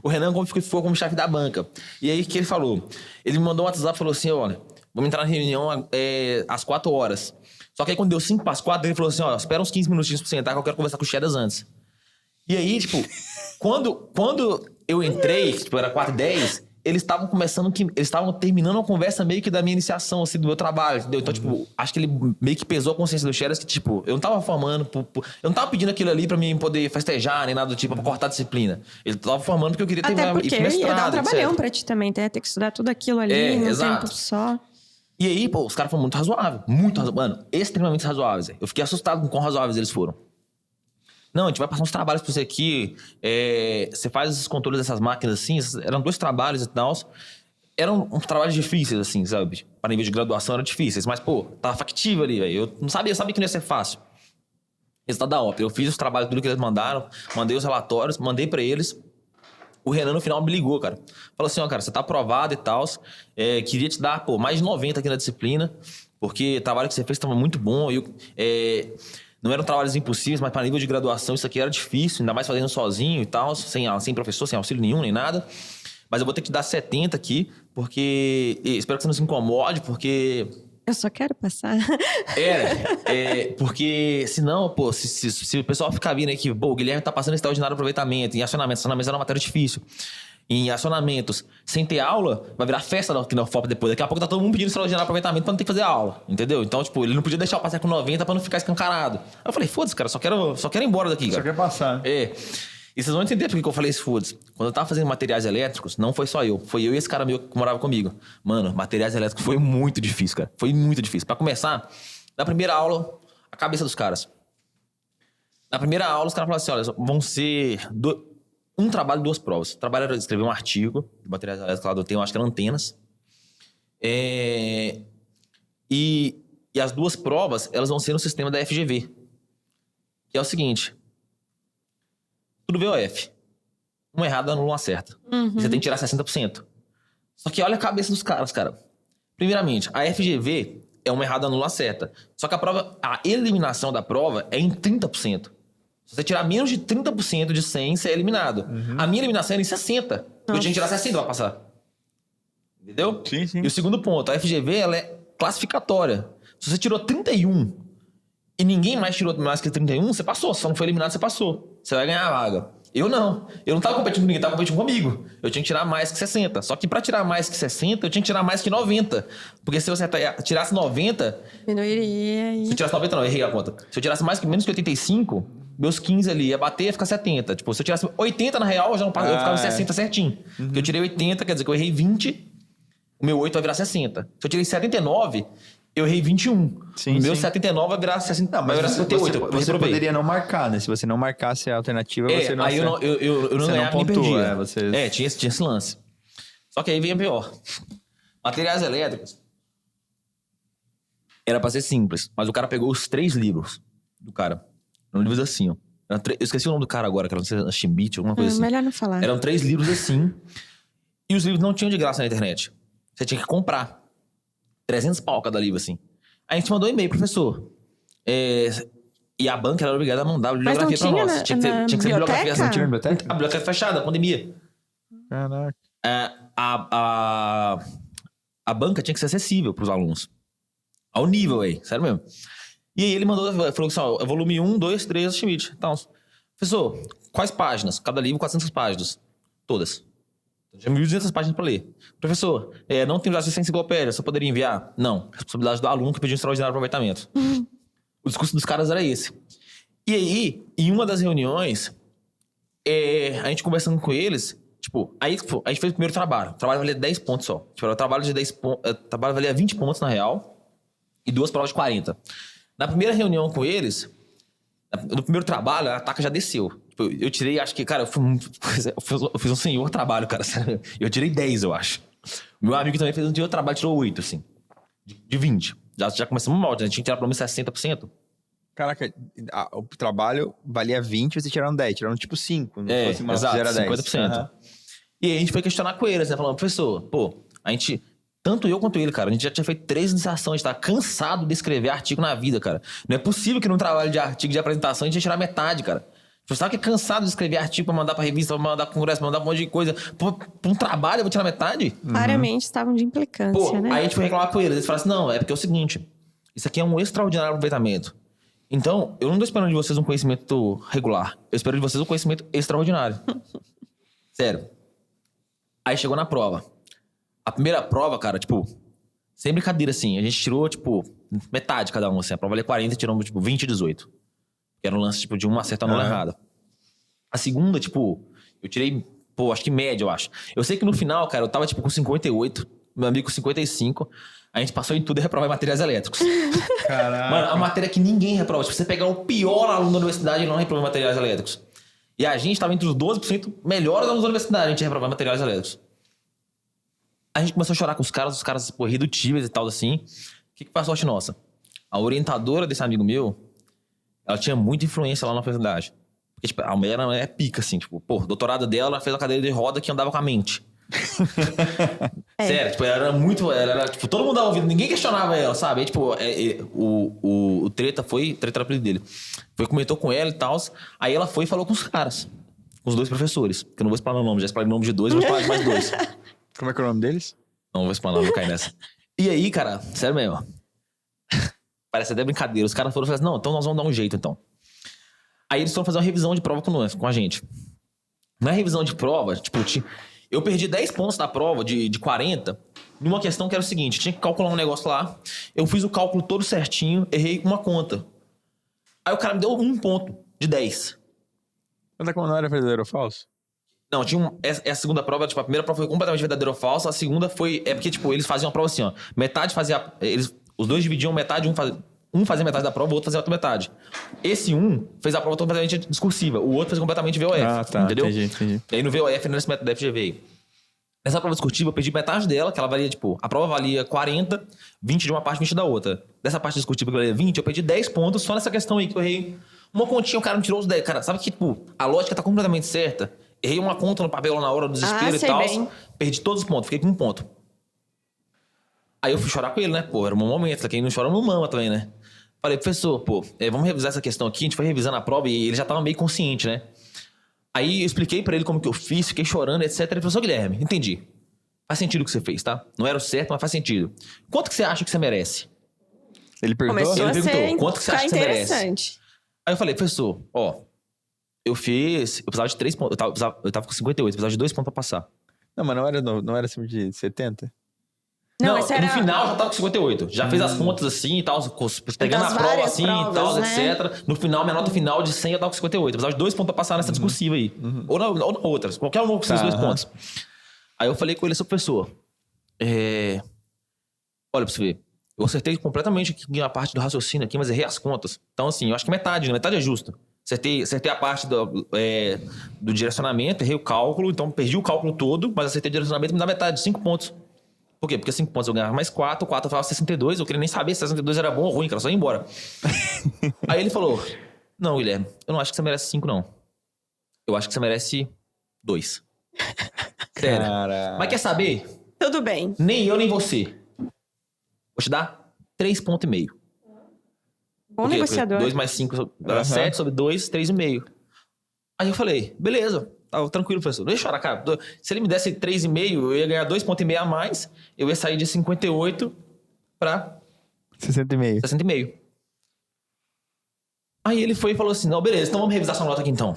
O Renan ficou como chefe da banca. E aí, o que ele falou? Ele me mandou um WhatsApp e falou assim, olha, vamos entrar na reunião às 4 horas. Só que aí, quando deu 5 para as 4, ele falou assim, ó, espera uns 15 minutinhos pra você entrar que eu quero conversar com o Chedas antes. E aí, tipo, quando eu entrei, tipo, era 4h10... Eles estavam terminando a conversa meio que da minha iniciação, assim, do meu trabalho, entendeu? Então, tipo, acho que ele meio que pesou a consciência do Cheras que, tipo, eu não tava formando, eu não tava pedindo aquilo ali pra mim poder festejar, nem nada do tipo, pra cortar a disciplina. Ele tava formando porque eu queria ter Até porque mestrado, ia dar um trabalhão etc. pra ti também, ter que estudar tudo aquilo ali num exato. tempo só. E aí, pô, os caras foram muito razoáveis, mano, extremamente razoáveis. Eu fiquei assustado com quão razoáveis eles foram. Não, a gente vai passar uns trabalhos pra você aqui. Você faz esses controles dessas máquinas assim. Eram 2 trabalhos e tal. Eram uns trabalhos difíceis, assim, sabe? Para nível de graduação eram difíceis. Mas, pô, tava factível ali, velho. Eu sabia que não ia ser fácil. Resultado da OP. Eu fiz os trabalhos, tudo que eles mandaram, mandei os relatórios, mandei pra eles. O Renan, no final, me ligou, cara. Falou assim, ó, cara, você tá aprovado e tal. Queria te dar, mais de 90 aqui na disciplina, porque o trabalho que você fez estava muito bom. Não eram trabalhos impossíveis, mas para nível de graduação isso aqui era difícil, ainda mais fazendo sozinho e tal, sem professor, sem auxílio nenhum, nem nada. Mas eu vou ter que te dar 70 aqui, porque... espero que você não se incomode, porque... Eu só quero passar. Porque senão, se o pessoal ficar vindo aqui, o Guilherme tá passando extraordinário aproveitamento, em acionamentos era uma matéria difícil. Em acionamentos, sem ter aula, vai virar festa aqui na UFOP depois. Daqui a pouco tá todo mundo pedindo extraordinário aproveitamento pra não ter que fazer aula, entendeu? Então, ele não podia deixar eu passar com 90 pra não ficar escancarado. Aí eu falei, foda-se, cara, só quero ir embora daqui, cara. Só quer passar. E vocês vão entender por que eu falei esse foda-se. Quando eu tava fazendo materiais elétricos, não foi só eu. Foi eu e esse cara meu que morava comigo. Mano, materiais elétricos foi muito difícil, cara. Foi muito difícil. Pra começar, na primeira aula, a cabeça dos caras. Na primeira aula, os caras falaram assim, olha, vão ser um trabalho e 2 provas. O trabalho era escrever um artigo de materiais elétricos lá do tema, acho que eram antenas. E as 2 provas, elas vão ser no sistema da FGV. Que é o seguinte... Tudo VOF. Um errado anula uma certa. E você tem que tirar 60%. Só que olha a cabeça dos caras, cara. Primeiramente, a FGV é um errado anula uma certa. Só que a eliminação da prova é em 30%. Se você tirar menos de 30% de 100, você é eliminado. A minha eliminação era em 60%. Eu tinha que tirar 60% pra passar. Entendeu? Sim, sim. E o segundo ponto, a FGV ela é classificatória. Se você tirou 31 e ninguém mais tirou mais que 31, você passou. Se só não foi eliminado, você passou. Você vai ganhar a vaga. Eu não tava competindo com ninguém, tava competindo comigo. Eu tinha que tirar mais que 60. Só que pra tirar mais que 60, eu tinha que tirar mais que 90. Porque se você tirasse 90... Diminuiria. Se eu tirasse 90, não, errei a conta. Se eu tirasse menos que 85, meus 15 ali ia bater e ia ficar 70. Tipo, se eu tirasse 80 na real, eu já não eu ficava 60 certinho. Porque eu tirei 80, quer dizer que eu errei 20, o meu 8 vai virar 60. Se eu tirei 79... eu errei 21. Sim, meu sim. 79 vai virar 60. Não, mas vai virar 58. Você poderia não marcar, né? Se você não marcasse a alternativa, você não... Aí eu não ganhava nem perdia. Tinha esse lance. Só que aí vem a pior. Materiais elétricos era pra ser simples, mas o cara pegou os 3 livros do cara. Eram livros assim, ó. Eu esqueci o nome do cara agora, que era, não sei, Chimbit, alguma coisa assim. Melhor não falar. Eram 3 livros assim. E os livros não tinham de graça na internet. Você tinha que comprar. 300 pau cada livro, assim. Aí a gente mandou um e-mail, professor. E a banca era obrigada a mandar a bibliografia pra nós. Tinha que ser bibliografia. Não tinha biblioteca? A biblioteca fechada, pandemia. Caraca. A banca tinha que ser acessível pros alunos. Ao nível aí, sério mesmo. E aí ele falou assim, ó, volume 1, 2, 3, Schmidt. Então, professor, quais páginas? Cada livro, 400 páginas. Todas. Tinha 1.200 páginas para ler. Professor, não tem acesso à enciclopédia, você poderia enviar? Não. Responsabilidade do aluno que pediu um extraordinário aproveitamento. O discurso dos caras era esse. E aí, em uma das reuniões, a gente conversando com eles, aí a gente fez o primeiro trabalho. O trabalho valia 10 pontos só. O trabalho de 10 pontos, o trabalho valia 20 pontos na real e 2 provas de 40. Na primeira reunião com eles, no primeiro trabalho, a taca já desceu. Eu tirei, acho que, cara, eu fiz um senhor trabalho, cara. Eu tirei 10, eu acho. O meu amigo também fez um senhor trabalho, tirou 8, assim. De 20. Já começamos mal, a gente tinha que tirar pelo menos 60%. Caraca, o trabalho valia 20, vocês tiraram 10. Tiraram tipo 5. Não fosse uma exato, 50%. Uhum. E aí a gente foi questionar com eles, né? Falando, professor, a gente... Tanto eu quanto ele, cara, a gente já tinha feito 3 iniciações, a gente tava cansado de escrever artigo na vida, cara. Não é possível que num trabalho de artigo de apresentação a gente ia tirar metade, cara. Você sabe que é cansado de escrever artigo pra mandar pra revista, pra mandar pra congresso, pra mandar um monte de coisa. Pra um trabalho eu vou tirar metade? Claramente estavam de implicância, né? Aí a gente foi reclamar com eles. Eles falaram assim, não, é porque é o seguinte, isso aqui é um extraordinário aproveitamento. Então, eu não tô esperando de vocês um conhecimento regular. Eu espero de vocês um conhecimento extraordinário. Sério. Aí chegou na prova. A primeira prova, cara, sem brincadeira, assim, a gente tirou, metade cada um, assim. A prova valia 40 e tiramos, 20 e 18. Que era um lance, de uma certa anula errada. A segunda, eu tirei, acho que média, eu acho. Eu sei que no final, cara, eu tava, com 58, meu amigo com 55. A gente passou em tudo e reprovou em materiais elétricos. Caraca. Mano, a matéria que ninguém reprova. Você pegar o pior aluno da universidade, ele não reprova em materiais elétricos. E a gente tava entre os 12% melhores alunos da universidade, a gente reprovou em materiais elétricos. A gente começou a chorar com os caras irredutíveis e tal, assim. O que foi a sorte nossa? A orientadora desse amigo meu ela tinha muita influência lá na faculdade. Porque, tipo, a mulher é pica, assim. Tipo, pô, doutorado dela, ela fez uma cadeira de roda que andava com a mente. Sério, tipo, ela era muito... Ela era, tipo, todo mundo dava ouvido, ninguém questionava ela, sabe? Aí, tipo, o Treta era o apelido dele. Comentou com ela e tal. Aí ela foi e falou com os caras. Com os 2 professores. Que eu não vou explanar o nome, já explanar o nome de 2, vou explanar de mais 2. Como é que é o nome deles? Não vou explanar, não vou cair nessa. E aí, cara, sério mesmo. Parece até brincadeira. Os caras foram e falaram assim, não, então nós vamos dar um jeito, então. Aí eles foram fazer uma revisão de prova com a gente. Na revisão de prova, tipo, eu perdi 10 pontos na prova de 40, numa questão que era o seguinte, tinha que calcular um negócio lá, eu fiz o cálculo todo certinho, errei uma conta. Aí o cara me deu 1 ponto de 10. Como não era verdadeiro ou falso? Não, tinha essa segunda prova, tipo, a primeira prova foi completamente verdadeiro ou falso, a segunda foi... É porque, tipo, eles faziam a prova assim, ó. Metade fazia... Os 2 dividiam metade, um fazia metade da prova, o outro fazia a outra metade. Esse fez a prova completamente discursiva, o outro fez completamente VOF. Ah, tá, entendeu? Entendi. E aí no VOF, nesse método da FGV. Nessa prova discursiva, eu perdi metade dela, que ela valia, tipo... A prova valia 40, 20 de uma parte, 20 da outra. Dessa parte discursiva que valia 20, eu perdi 10 pontos só nessa questão aí, que eu errei uma continha, o cara me tirou os 10. Cara, sabe que, tipo, a lógica tá completamente certa? Errei uma conta no papel lá na hora do desespero e tal. Bem. Perdi todos os pontos, fiquei com 1 ponto. Aí eu fui chorar com ele, né? Pô, era um momento. Quem não chora não mama também, né? Falei, professor, pô, vamos revisar essa questão aqui. A gente foi revisando a prova e ele já tava meio consciente, né? Aí eu expliquei pra ele como que eu fiz, fiquei chorando, etc. Ele falou, professor Guilherme, entendi. Faz sentido o que você fez, tá? Não era o certo, mas faz sentido. Quanto que você acha que você merece? Ele perguntou? Começou Ele perguntou, quanto que você acha que você merece? Interessante. Aí eu falei, professor, ó, eu precisava de 3 pontos, eu tava com 58, eu precisava de 2 pontos pra passar. Não, mas não era acima de 70? Não, No final já tava com 58. Já fez as contas assim e tal, pegando a prova assim e tal, né? etc. No final, minha nota final de 100 eu tava com 58. Eu precisava de 2 pontos pra passar nessa discursiva aí. Ou na outra, qualquer um com esses 2 pontos. Aí eu falei com ele, seu professor, olha pra você ver, eu acertei completamente aqui a parte do raciocínio aqui, mas errei as contas. Então assim, eu acho que metade é justo. Acertei a parte do direcionamento, errei o cálculo, então perdi o cálculo todo, mas acertei o direcionamento e me dá metade, 5 pontos. Por quê? Porque 5 pontos eu ganhava mais 4 eu falava 62, eu queria nem saber se 62 era bom ou ruim, cara, só ia embora. Aí ele falou, não, Guilherme, eu não acho que você merece 5, não. Eu acho que você merece 2. Sério. Cara... Mas quer saber? Tudo bem. Nem eu, nem você. Vou te dar 3,5 pontos. Bom negociador. 2 mais 5 dá 7, sobre 2, 3,5. Aí eu falei, beleza, tava tranquilo, professor. Não ia chorar, cara. Se ele me desse 3,5, eu ia ganhar 2,5 pontos a mais, eu ia sair de 58 pra 60,5. Aí ele foi e falou assim, não, beleza, então vamos revisar essa nota aqui então.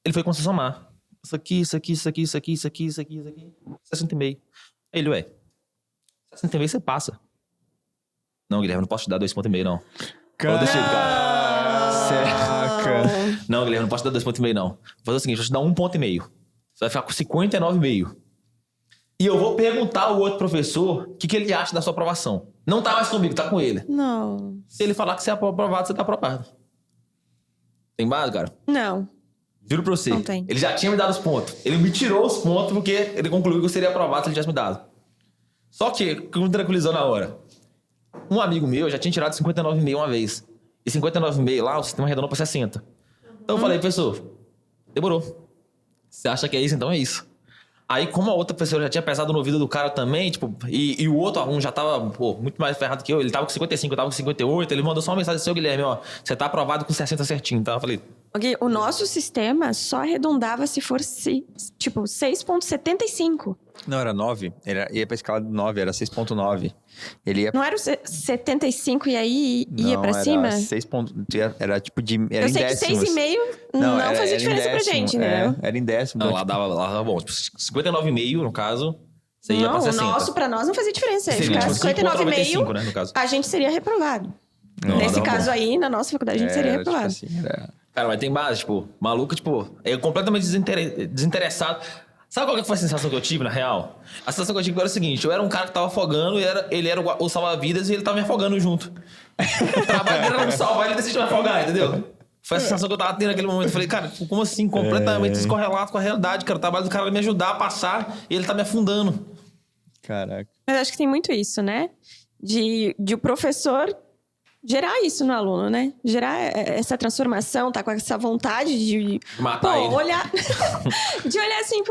Ele foi começar a somar. Isso aqui, 60,5. Aí ele, 60,5 você passa. Não, Guilherme, não posso te dar 2,5 pontos, não. Caraca. Não, Guilherme, não posso te dar 2,5 pontos, não. Vou fazer o seguinte, vou te dar 1,5 ponto. Você vai ficar com 59,5. E eu vou perguntar ao outro professor o que ele acha da sua aprovação. Não tá mais comigo, tá com ele. Não. Se ele falar que você é aprovado, você tá aprovado. Tem base, cara? Não. Juro pra você. Não tem. Ele já tinha me dado os pontos. Ele me tirou os pontos porque ele concluiu que eu seria aprovado se ele tivesse me dado. Só que me tranquilizou na hora. Um amigo meu já tinha tirado 59,5 uma vez. E 59,5 lá, o sistema arredondou pra 60. Então eu falei, professor, demorou. Você acha que é isso? Então é isso. Aí, como a outra pessoa já tinha pesado no ouvido do cara também, tipo, e o outro aluno já tava, muito mais ferrado que eu, ele tava com 55, eu tava com 58, ele mandou só uma mensagem, seu Guilherme, ó, você tá aprovado com 60 certinho, tá? Eu falei... Okay, o nosso sistema só arredondava se fosse, tipo, 6,75. Não, era 9. Ia pra escala do 9, era 6,9. Ele ia... Não era o 75 e aí ia pra era cima? 6 pontos, era tipo de... Era eu em sei décimos. que 6,5 não fazia diferença pra gente, né? Era em décimo. Não, lá dava bom. Tipo, 59,5 no caso, você ia pra 60. Não, o nosso pra nós não fazia diferença. Se Seria, ficasse tipo, 59,5, né, no caso. a gente seria reprovado. Não, Nesse caso bom. aí, na nossa faculdade, a gente seria reprovado. Tipo assim, Cara, mas tem base, tipo, maluco, tipo, é completamente desinteressado. Sabe qual que foi a sensação que eu tive, na real? A sensação que eu tive era o seguinte, eu era um cara que tava afogando, ele era o salva-vidas e ele tava me afogando junto. O trabalho dele era me salvar e ele decidiu me afogar, entendeu? Foi a sensação que eu tava tendo naquele momento. Eu falei, cara, como assim? Completamente descorrelato com a realidade, cara. O trabalho do cara era me ajudar a passar e ele tá me afundando. Caraca. Mas acho que tem muito isso, né? De o professor gerar isso no aluno, né? Gerar essa transformação, tá com essa vontade de matar ele. olhar de olhar assim,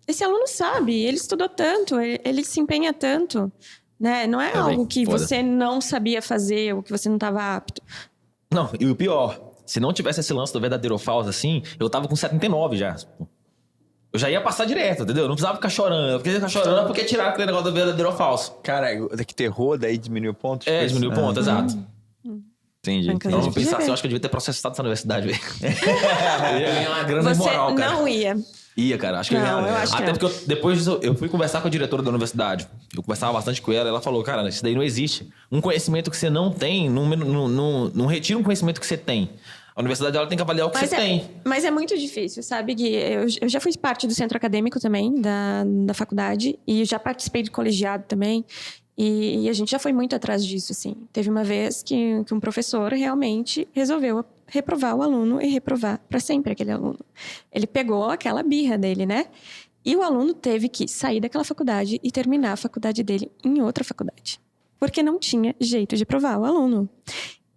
esse aluno sabe, ele estudou tanto, ele se empenha tanto, né? Não é algo que você não sabia fazer ou que você não estava apto. Não, e o pior, se não tivesse esse lance do verdadeiro ou falso assim, eu tava com 79 já. Eu já ia passar direto, entendeu? Eu não precisava ficar chorando. Porque ficar chorando porque tiraram aquele negócio do verdadeiro ou falso. Cara, que terror, daí diminuiu pontos? Diminuiu ponto, exato. Entendi. Então, eu pensar assim, eu acho que eu devia ter processado essa universidade, velho. Eu ia ganhar uma grana imoral, cara. Você não ia. Ia, cara. Acho que eu ia. Até porque depois disso, eu fui conversar com a diretora da universidade. Eu conversava bastante com ela. Ela falou, cara, isso daí não existe. Um conhecimento que você não tem, não retira um conhecimento que você tem. A universidade ela tem que avaliar o que você tem. Mas é muito difícil, sabe, Gui? Eu já fui parte do centro acadêmico também, da faculdade. E já participei de colegiado também. E a gente já foi muito atrás disso, assim. Teve uma vez que um professor realmente resolveu reprovar o aluno e reprovar para sempre aquele aluno. Ele pegou aquela birra dele, né? E o aluno teve que sair daquela faculdade e terminar a faculdade dele em outra faculdade. Porque não tinha jeito de provar o aluno.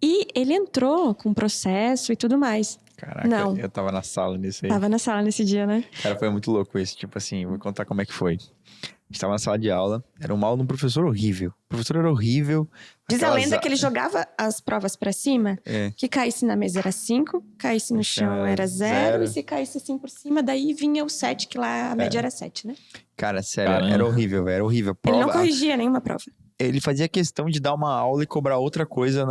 E ele entrou com processo e tudo mais. Caraca, eu tava na sala nisso aí. Tava na sala nesse dia, né? Cara, foi muito louco isso. Tipo assim, vou contar como é que foi. A gente tava na sala de aula, era uma aula de um professor horrível. O professor era horrível. Diz a lenda que ele jogava as provas pra cima, É. que caísse na mesa era 5, caísse no chão era 0, e se caísse assim por cima, daí vinha o 7, que lá a média era 7, né? Cara, sério, era horrível, velho, era horrível. Ele não corrigia nenhuma prova. Ele fazia questão de dar uma aula e cobrar outra coisa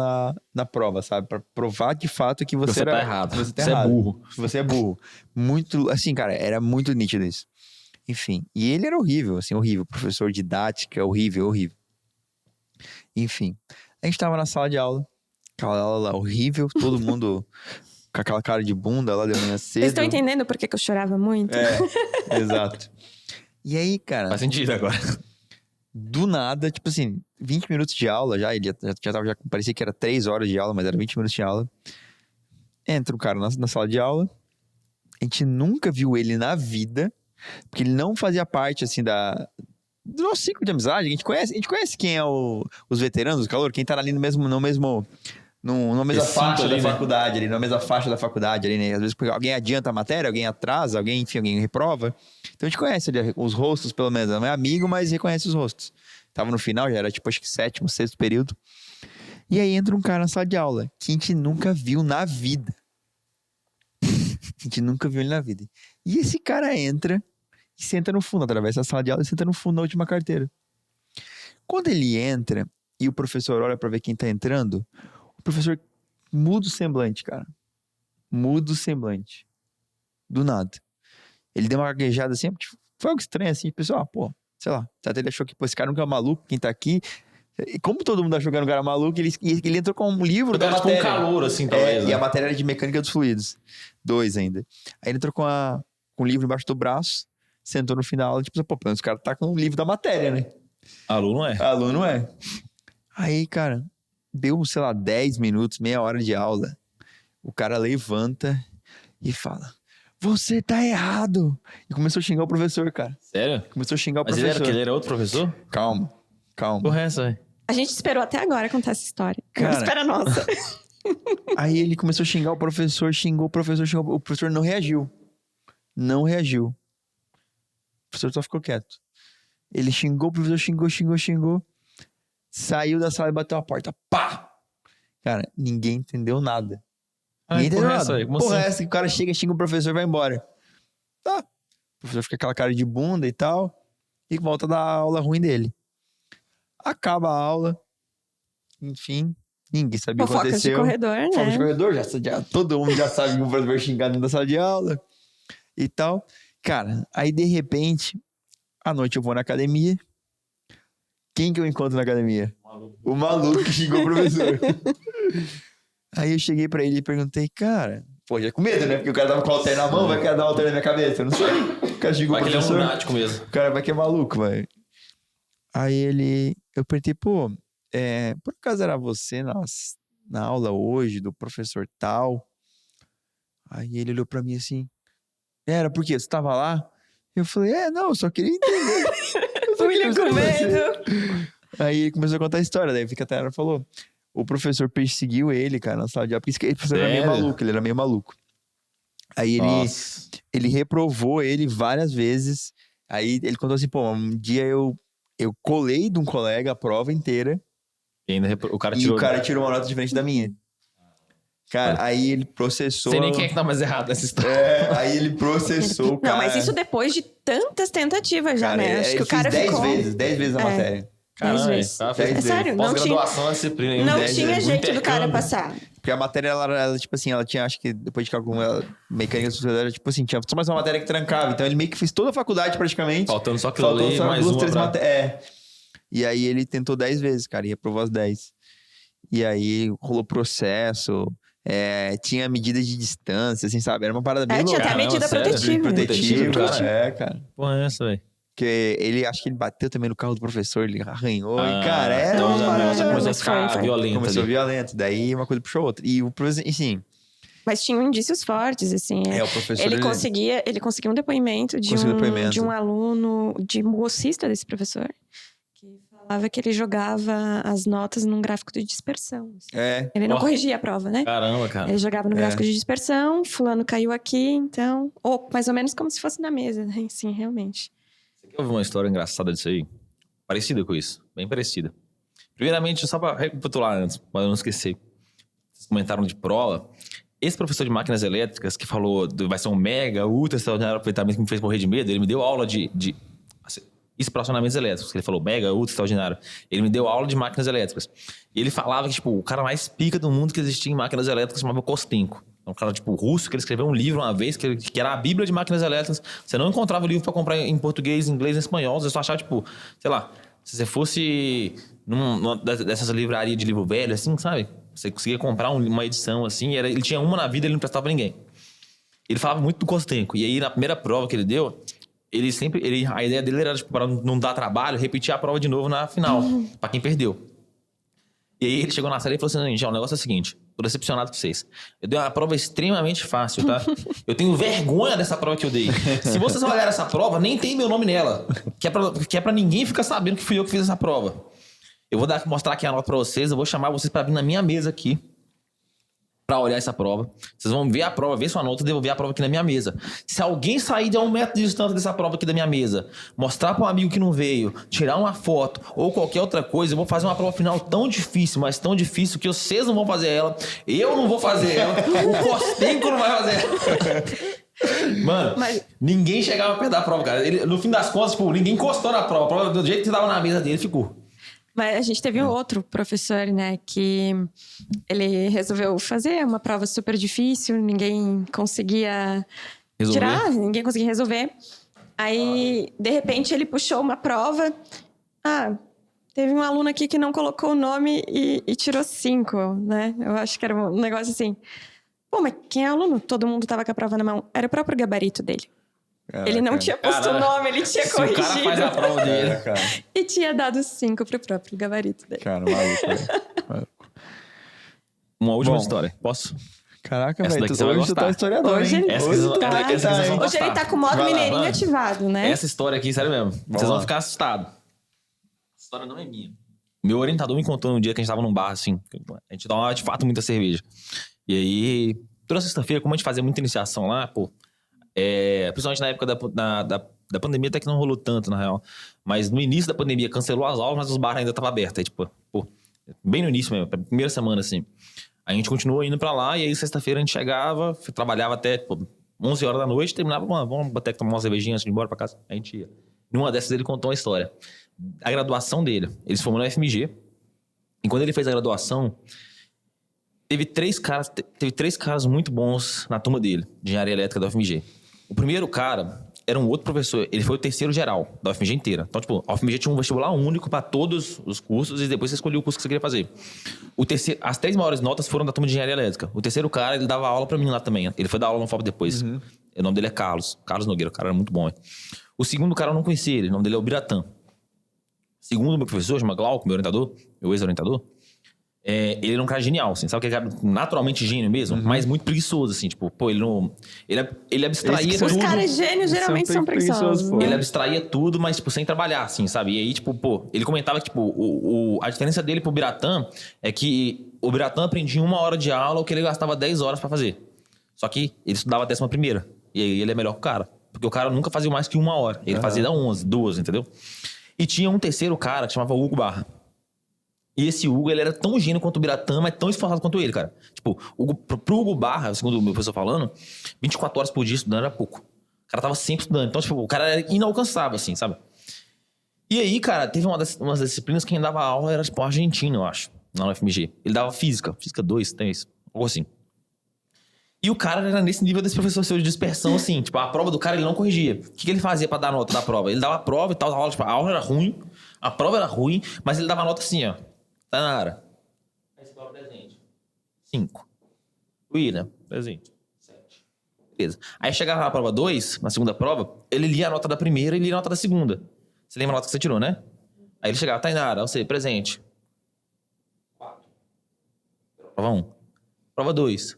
na prova, sabe? Pra provar de fato que você tá errado. Você tá Você errado. é burro. Você é burro. Muito, assim, cara, era muito nítido isso. Enfim, e ele era horrível, assim, horrível. Professor de didática, horrível. Enfim, a gente tava na sala de aula, aquela aula horrível, todo mundo com aquela cara de bunda lá de manhã cedo. Vocês estão entendendo por que eu chorava muito? Exato. E aí, cara... Faz sentido agora. Do nada, tipo assim, 20 minutos de aula já, ele parecia que era 3 horas de aula, mas era 20 minutos de aula. Entra um cara na sala de aula, a gente nunca viu ele na vida, porque ele não fazia parte, assim, do nosso ciclo de amizade. A gente conhece quem é os veteranos do calor, quem tá ali na mesma faixa da faculdade, ali, na mesma faixa da faculdade, ali, né? Às vezes alguém adianta a matéria, alguém atrasa, alguém reprova. Então a gente conhece ali os rostos, pelo menos. Não é amigo, mas reconhece os rostos. Tava no final, já era tipo, acho que 7º, 6º período. E aí entra um cara na sala de aula, que a gente nunca viu na vida. A gente nunca viu ele na vida. E esse cara entra e senta no fundo, atravessa a sala de aula e senta no fundo da última carteira. Quando ele entra e o professor olha pra ver quem tá entrando, o professor muda o semblante, cara. Muda o semblante. Do nada. Ele deu uma gaguejada assim, foi algo estranho assim, pessoal, sei lá, até ele achou que, esse cara nunca é maluco, quem tá aqui. E como todo mundo achou que era um cara maluco, ele entrou com um livro da matéria. Com calor, assim, talvez. E a matéria era de mecânica dos fluidos. 2 ainda. Aí ele entrou com um livro embaixo do braço, sentou no final da aula, tipo, pelo menos o cara tá com o livro da matéria, né? Aluno é. Aí, cara, deu, sei lá, 10 minutos, meia hora de aula. O cara levanta e fala: você tá errado. E começou a xingar o professor, cara. Sério? Começou a xingar o professor. Mas ele era outro professor? Calma. Porra, é essa, velho? A gente esperou até agora contar essa história. Cara, espera nossa. Aí ele começou a xingar o professor, o professor não reagiu. O professor só ficou quieto. Ele xingou, o professor xingou. Saiu da sala e bateu a porta. Pá! Cara, ninguém entendeu nada. Ninguém entendeu nada. Porra, essa que o cara chega, xinga o professor e vai embora. Tá. O professor fica com aquela cara de bunda e tal. E volta da aula ruim dele. Acaba a aula. Enfim, ninguém sabia o que aconteceu. Fofoca de corredor, né? Fofoca de corredor, todo mundo já sabe que o professor xingado dentro da sala de aula. E tal. Cara, aí de repente, à noite eu vou na academia. Quem que eu encontro na academia? O maluco que xingou o professor. Aí eu cheguei pra ele e perguntei, cara... já com medo, né? Porque o cara tava com o halter na mão, vai querer dar o halter na minha cabeça. Eu não sei. O cara xingou o professor. Vai que ele é um lunático mesmo. O cara vai que é maluco, vai. Aí eu perguntei, por acaso era você na aula hoje do professor tal? Aí ele olhou pra mim assim, era por quê? Você tava lá? Eu falei, não, eu só queria entender. William com medo. Aí ele começou a contar a história, daí fica até ela falou, o professor perseguiu ele, cara, na sala de aula. Porque esse professor era meio maluco, ele era meio maluco. Aí ele reprovou ele várias vezes. Aí ele contou assim, pô, um dia eu colei de um colega a prova inteira. E ainda o cara tirou uma nota diferente da minha. Cara, aí ele processou... Sei nem quem é que tá mais errado nessa história. Aí ele processou o cara... Não, mas isso depois de tantas tentativas já, cara, né? Acho que o cara ficou... 10 vezes a matéria. Caramba, é sério, não tinha... disciplina. Não tinha jeito do cara passar. Porque a matéria, ela, tipo assim, ela tinha, acho que depois de cálculo, mecânica da sociedade, tipo assim, tinha só mais uma matéria que trancava. Então ele meio que fez toda a faculdade praticamente. Faltando só aquilo ali, mais 2, 3 uma. matérias. E aí ele tentou 10 vezes, cara, e reprovou as 10. E aí rolou processo... tinha medidas de distância, assim, sabe? Era uma parada bem louca. Tinha até medida protetiva. Cara. Cara. Porra, é essa, velho. Porque ele, acho que ele bateu também no carro do professor, ele arranhou. E, cara, era uma parada... Começou a ficar violento. Começou violento. Daí uma coisa puxou outra. E o professor, assim... Mas tinha indícios fortes, assim. O professor... Ele conseguiu um depoimento de um aluno, de um bolsista desse professor, que falava que ele jogava as notas num gráfico de dispersão. Assim. Ele não corrigia a prova, né? Caramba, cara. Ele jogava no gráfico de dispersão, fulano caiu aqui, então... Ou mais ou menos como se fosse na mesa, né? Sim, realmente. Você quer ouvir uma história engraçada disso aí? Parecida com isso. Bem parecida. Primeiramente, só pra recapitular antes, pra eu não esquecer. Vocês comentaram de prova. Esse professor de máquinas elétricas que falou vai ser um mega, ultra extraordinário aproveitamento que me fez morrer de medo, ele me deu aula de isso para acionamentos elétricos. Ele falou mega, ultra extraordinário. Ele me deu aula de máquinas elétricas. E ele falava que, tipo, o cara mais pica do mundo que existia em máquinas elétricas chamava Kostenko. Um cara, tipo, russo, que ele escreveu um livro uma vez, que era a Bíblia de máquinas elétricas. Você não encontrava o livro para comprar em português, inglês e espanhol. Você só achava, tipo, sei lá, se você fosse numa dessas livrarias de livro velho, assim, sabe? Você conseguia comprar uma edição, assim, ele tinha uma na vida, ele não prestava pra ninguém. Ele falava muito do Kostenko. E aí, na primeira prova que ele deu, a ideia dele era, tipo, para não dar trabalho, repetir a prova de novo na final, pra quem perdeu. E aí ele chegou na sala e falou assim, gente, o negócio é o seguinte, tô decepcionado com vocês. Eu dei uma prova extremamente fácil, tá? Eu tenho vergonha dessa prova que eu dei. Se vocês olharem essa prova, nem tem meu nome nela. Que é pra ninguém ficar sabendo que fui eu que fiz essa prova. Eu vou mostrar aqui a nota pra vocês, eu vou chamar vocês pra vir na minha mesa aqui, pra olhar essa prova. Vocês vão ver a prova, ver sua nota e devolver a prova aqui na minha mesa. Se alguém sair de 1 metro de distância dessa prova aqui da minha mesa, mostrar para um amigo que não veio, tirar uma foto ou qualquer outra coisa, eu vou fazer uma prova final tão difícil, mas tão difícil que vocês não vão fazer ela, eu não vou fazer ela, o Kostenko não vai fazer ela. Mano, ninguém chegava perto da prova, cara. No fim das contas, tipo, ninguém encostou na prova. A prova, do jeito que tava na mesa dele, ficou. Mas a gente teve outro professor, né, que ele resolveu fazer uma prova super difícil, ninguém conseguia tirar, ninguém conseguia resolver. Aí, de repente, ele puxou uma prova. Teve um aluno aqui que não colocou o nome e tirou 5, né? Eu acho que era um negócio assim. Pô, mas quem é aluno? Todo mundo tava com a prova na mão. Era o próprio gabarito dele. Caraca. Ele não tinha posto o nome, ele tinha corrigido. O cara faz a prova dele, cara. E tinha dado 5 pro próprio gabarito dele. Cara, maluco. Uma última história. Posso? Caraca, velho. Hoje tu tá historiador, hoje hein? Hoje ele tá com o modo mineirinho ativado, né? Essa história aqui, sério mesmo. Vocês vão ficar assustados. Essa história não é minha. Meu orientador me contou um dia que a gente tava num bar, assim. A gente tomava, de fato, muita cerveja. E aí, toda sexta-feira, como a gente fazia muita iniciação lá, pô... principalmente na época da pandemia, até que não rolou tanto, na real. Mas no início da pandemia, cancelou as aulas, mas os bares ainda estavam abertos. Aí, tipo, pô, bem no início mesmo, primeira semana, assim. A gente continuou indo pra lá, e aí sexta-feira a gente chegava, trabalhava até 11 horas da noite, terminava, vamos até tomar uma cervejinha antes de ir embora pra casa. A gente ia. Numa dessas ele contou uma história. A graduação dele, ele se formou no FMG, e quando ele fez a graduação, teve três caras muito bons na turma dele, de engenharia elétrica da UFMG. O primeiro cara era um outro professor, ele foi o terceiro geral da UFMG inteira. Então, tipo, a UFMG tinha um vestibular único para todos os cursos e depois você escolhia o curso que você queria fazer. As 3 maiores notas foram da turma de engenharia elétrica. O terceiro cara, ele dava aula para mim lá também. Ele foi dar aula no FOP depois. O nome dele é Carlos Nogueira, o cara era muito bom. O segundo cara eu não conhecia ele, o nome dele é o Biratã. Segundo meu professor, chama Glauco, meu orientador, meu ex-orientador, ele era um cara genial, assim. Sabe aquele cara naturalmente gênio mesmo? Mas muito preguiçoso, assim. Tipo, pô, ele não... Ele abstraía tudo. Os caras gênios geralmente são preguiçosos, né? Ele abstraía tudo, mas, tipo, sem trabalhar, assim, sabe? E aí, tipo, pô, ele comentava que, tipo, a diferença dele pro Biratã é que o Biratã aprendia em 1 hora de aula o que ele gastava 10 horas pra fazer. Só que ele estudava a 11ª. E aí ele é melhor que o cara. Porque o cara nunca fazia mais que 1 hora. Ele fazia da 11, 12, entendeu? E tinha um terceiro cara que chamava Hugo Barra. E esse Hugo, ele era tão gênio quanto o Biratã, mas tão esforçado quanto ele, cara. Tipo, pro Hugo Barra, segundo o meu professor falando, 24 horas por dia estudando era pouco. O cara tava sempre estudando. Então, tipo, o cara era inalcançável, assim, sabe? E aí, cara, teve umas disciplinas que quem dava aula era, tipo, argentino, eu acho, na UFMG. Ele dava física 2, 3, algo assim. E o cara era nesse nível desse professor seu de dispersão, assim. Tipo, a prova do cara ele não corrigia. O que ele fazia pra dar nota da prova? Ele dava a prova e tal, a aula era ruim, a prova era ruim, mas ele dava nota assim, ó. Tá na área. Aí você fala presente. 5. William, presente. 7. Beleza. Aí chegava na prova 2, na segunda prova, ele lia a nota da primeira e lia a nota da segunda. Você lembra a nota que você tirou, né? Aí ele chegava, Tainara, você, presente. 4. Prova 1. Prova 2.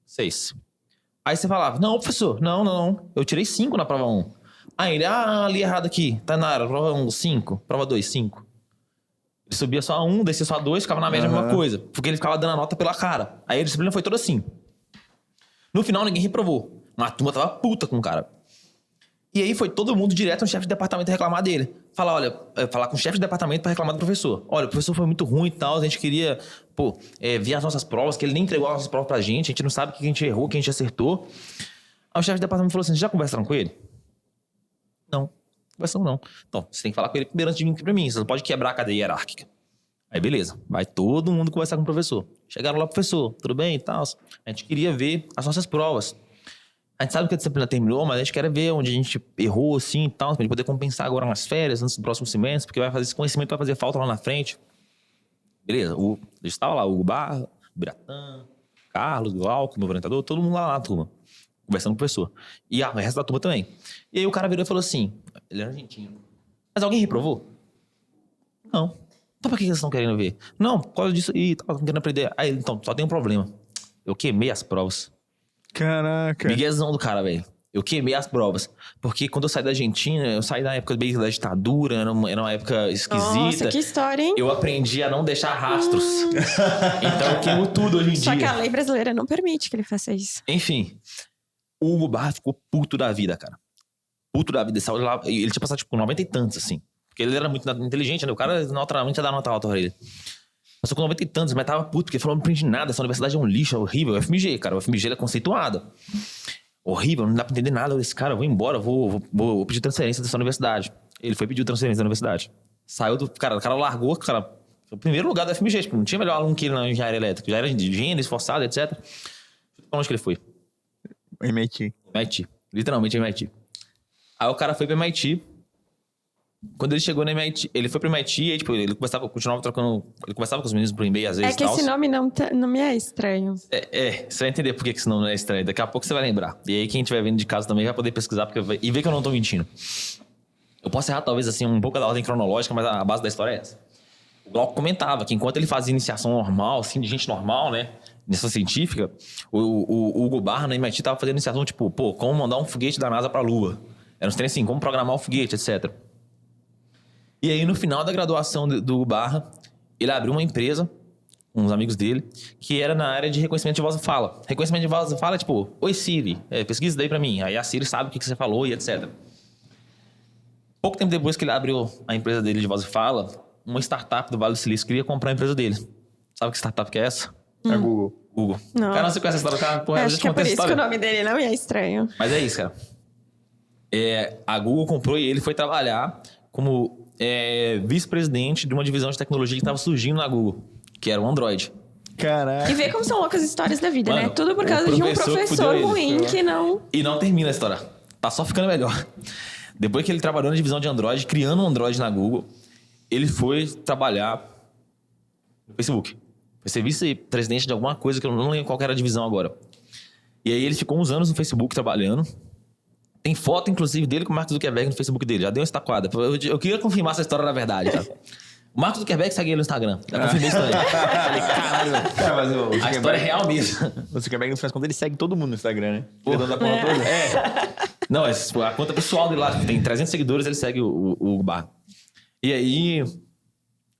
6. Aí você falava, não, professor, não. Eu tirei 5 na prova 1. Aí ele, li errado aqui. Tainara, prova 1, 5. Prova 2, 5. Ele subia só 1, descia só 2, ficava na média a mesma coisa. Porque ele ficava dando a nota pela cara. Aí a disciplina foi toda assim. No final, ninguém reprovou. Mas a turma tava puta com o cara. E aí foi todo mundo direto no chefe de departamento reclamar dele. Falar com o chefe de departamento pra reclamar do professor. Olha, o professor foi muito ruim e tal, a gente queria, ver as nossas provas, que ele nem entregou as nossas provas pra gente, a gente não sabe o que a gente errou, o que a gente acertou. Aí o chefe de departamento falou assim, já conversaram com ele? Não. Conversamos não. Então, você tem que falar com ele primeiro antes de vir aqui pra mim. Você não pode quebrar a cadeia hierárquica. Aí, beleza. Vai todo mundo conversar com o professor. Chegaram lá, professor, tudo bem e tal? A gente queria ver as nossas provas. A gente sabe que a disciplina terminou, mas a gente quer ver onde a gente errou, assim e tal, pra gente poder compensar agora nas férias, antes do próximo semestre, porque esse conhecimento vai fazer falta lá na frente. Beleza. A gente estava lá, o Hugo Barra, o Biratã, Carlos, o Glauco, meu orientador, todo mundo lá na turma, conversando com o professor. E o resto da turma também. E aí o cara virou e falou assim, ele era argentino, mas alguém reprovou? Não. Então pra que eles estão querendo ver? Não, por causa disso aí, tava querendo aprender. Aí ele, então, só tem um problema. Eu queimei as provas. Caraca. Miguezão do cara, velho. Eu queimei as provas. Porque quando eu saí da Argentina, eu saí da época meio da ditadura, era uma época esquisita. Nossa, que história, hein? Eu aprendi a não deixar rastros. Então eu queimo tudo hoje em dia. Só que a lei brasileira não permite que ele faça isso. Enfim, o Hugo Barra ficou puto da vida, cara. Puto da vida. Ele tinha passado, tipo, 90 e tantos, assim. Porque ele era muito inteligente, né? O cara naturalmente ia dar nota alta pra ele. Passou com 90 e tantos, mas tava puto, porque falou, não aprendi nada, essa universidade é um lixo, é horrível. O FMG, cara, o FMG é conceituada. Horrível, não dá pra entender nada desse cara, eu vou embora, vou pedir transferência dessa universidade. Ele foi pedir transferência da universidade. Saiu do... Cara, o cara largou, cara, foi o primeiro lugar do FMG, tipo, não tinha melhor aluno que ele na engenharia elétrica, já era gênio, esforçado, etc. Pra onde que ele foi? MIT. MIT, literalmente MIT. Aí o cara foi pra MIT. Quando ele chegou na MIT, ele foi pro MIT e, tipo, ele continuava trocando... Ele conversava com os meninos por e-mail, às vezes, é que esse nome não me é estranho. Você vai entender por que esse nome não é estranho. Daqui a pouco você vai lembrar. E aí, quem estiver vendo de casa também vai poder pesquisar e ver que eu não tô mentindo. Eu posso errar, talvez, assim, um pouco da ordem cronológica, mas a base da história é essa. O Glauco comentava que enquanto ele fazia iniciação normal, assim, de gente normal, né? Iniciação científica, o Hugo Barra, na MIT, tava fazendo iniciação, tipo, como mandar um foguete da NASA pra Lua. Era uns treinos assim, como programar um foguete, etc. E aí, no final da graduação do Barra, ele abriu uma empresa, com uns amigos dele, que era na área de reconhecimento de voz e fala. Reconhecimento de voz e fala é tipo, oi Siri, pesquisa daí pra mim. Aí a Siri sabe o que você falou e etc. Pouco tempo depois que ele abriu a empresa dele de voz e fala, uma startup do Vale do Silício queria comprar a empresa dele. Sabe que startup que é essa? É Google. Google. Não. Cara, não sei conhece essa história. Cara, porra, Acho que é por isso que o nome dele não é estranho. Mas é isso, cara. A Google comprou e ele foi trabalhar como vice-presidente de uma divisão de tecnologia que estava surgindo na Google, que era o Android. Caraca. E vê como são loucas as histórias da vida, Mano, né? Tudo por causa de um professor ruim que não... E não termina a história. Tá só ficando melhor. Depois que ele trabalhou na divisão de Android, criando um Android na Google, ele foi trabalhar no Facebook. Foi ser vice-presidente de alguma coisa que eu não lembro qual que era a divisão agora. E aí ele ficou uns anos no Facebook trabalhando. Tem foto, inclusive, dele com o Mark Zuckerberg no Facebook dele. Já deu uma estaquada. Eu queria confirmar essa história na verdade, cara. O Mark Zuckerberg segue ele no Instagram. Eu confirmei isso também. Falei, caralho, velho. Cara, mas A história é real mesmo. O Zuckerberg, no final das contas, ele segue todo mundo no Instagram, né? Ele é dono da conta toda. Não, a conta pessoal dele lá, tem 300 seguidores, ele segue o Hugo Barra. E aí,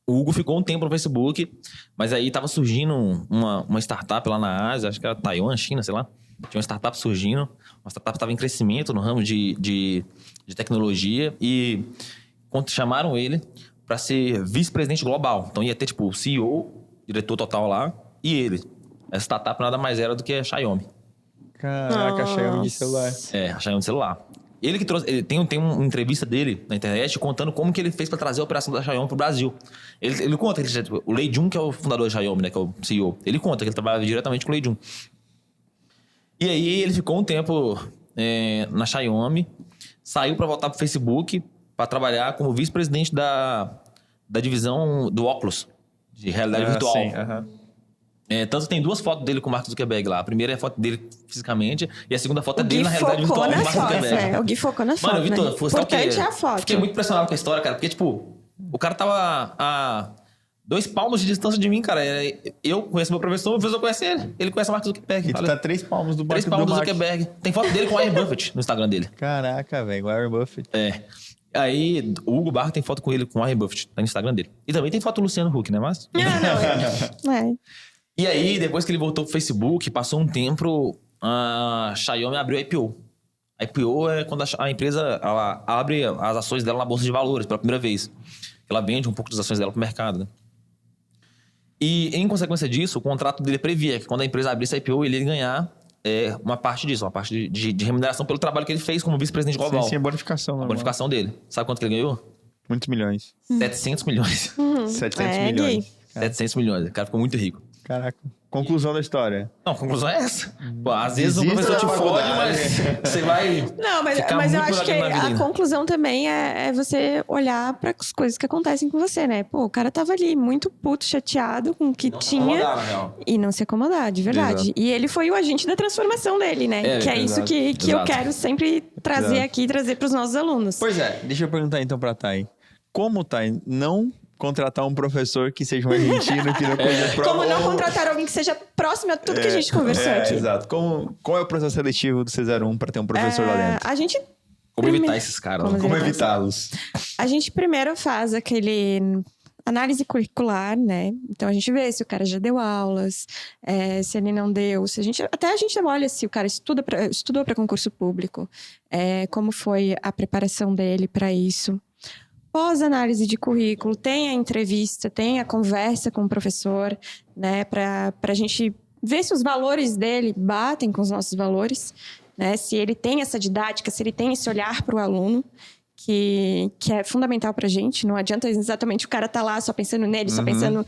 o Hugo ficou um tempo no Facebook, mas aí tava surgindo uma startup lá na Ásia, acho que era Taiwan, China, sei lá. Tinha uma startup surgindo, uma startup estava em crescimento no ramo de tecnologia e chamaram ele para ser vice-presidente global. Então ia ter tipo o CEO, diretor total lá, e ele. Essa startup nada mais era do que a Xiaomi. Caraca, a Xiaomi de celular. É, a Xiaomi de celular. Ele que trouxe, ele tem uma entrevista dele na internet contando como que ele fez para trazer a operação da Xiaomi pro Brasil. Ele conta que o Lei Jun, que é o fundador da Xiaomi, né, que é o CEO, ele conta que ele trabalhava diretamente com o Lei Jun. E aí ele ficou um tempo na Xiaomi, saiu para voltar pro Facebook para trabalhar como vice-presidente da divisão do óculos, de realidade virtual. Sim, Tanto tem 2 fotos dele com o Mark Zuckerberg lá. A primeira é a foto dele fisicamente e a segunda foto é dele na realidade virtual com o Mark Zuckerberg. O Gui focou nas Mano, fotos, Vitor, né? o Importante é a foto. Fiquei muito impressionado com a história, cara, porque tipo, o cara tava a 2 palmos de distância de mim, cara. Eu conheço meu professor conhece ele. Ele conhece o Mark Zuckerberg. E tu tá 3 palmos do 3 palmos do Zuckerberg. Tem foto dele com o Warren Buffett no Instagram dele. Caraca, velho, Warren Buffett. Aí, o Hugo Barra tem foto com ele, com o Warren Buffett, no Instagram dele. E também tem foto do Luciano Huck, né, mas... Não. E aí, depois que ele voltou pro Facebook, passou um tempo, a Xiaomi abriu a IPO. A IPO é quando a empresa ela abre as ações dela na Bolsa de Valores pela primeira vez. Ela vende um pouco das ações dela pro mercado, né? E, em consequência disso, o contrato dele previa que quando a empresa abrisse a IPO, ele ia ganhar uma parte disso, uma parte de remuneração pelo trabalho que ele fez como vice-presidente global. Sim, a bonificação. A bonificação dele. Sabe quanto que ele ganhou? Muitos milhões. 700 milhões. 700 milhões. 700 milhões. O cara ficou muito rico. Caraca. Conclusão da história. Não, a conclusão é essa. Pô, às vezes o professor te fode, mas você vai. Não, mas eu acho que a conclusão também é você olhar para as coisas que acontecem com você, né? Pô, o cara tava ali muito puto, chateado com o que tinha. E não se acomodar, de verdade. Exato. E ele foi o agente da transformação dele, né? Que é isso que eu quero sempre trazer aqui, trazer para os nossos alunos. Pois é, deixa eu perguntar então pra Thay. Como, Thay, não contratar um professor que seja um argentino, que não conheça... Como não contratar alguém que seja próximo a tudo que a gente conversou aqui. Exato. Qual é o processo seletivo do C01 para ter um professor lá dentro? A gente... Como evitar esses caras? Como evitá-los? A gente primeiro faz aquele... análise curricular, né? Então, a gente vê se o cara já deu aulas, se ele não deu, se a gente olha se o cara estudou para concurso público, como foi a preparação dele para isso. Pós-análise de currículo, tem a entrevista, tem a conversa com o professor, né? Para a gente ver se os valores dele batem com os nossos valores, né? Se ele tem essa didática, se ele tem esse olhar para o aluno, que é fundamental pra gente. Não adianta exatamente o cara tá lá só pensando nele, só pensando...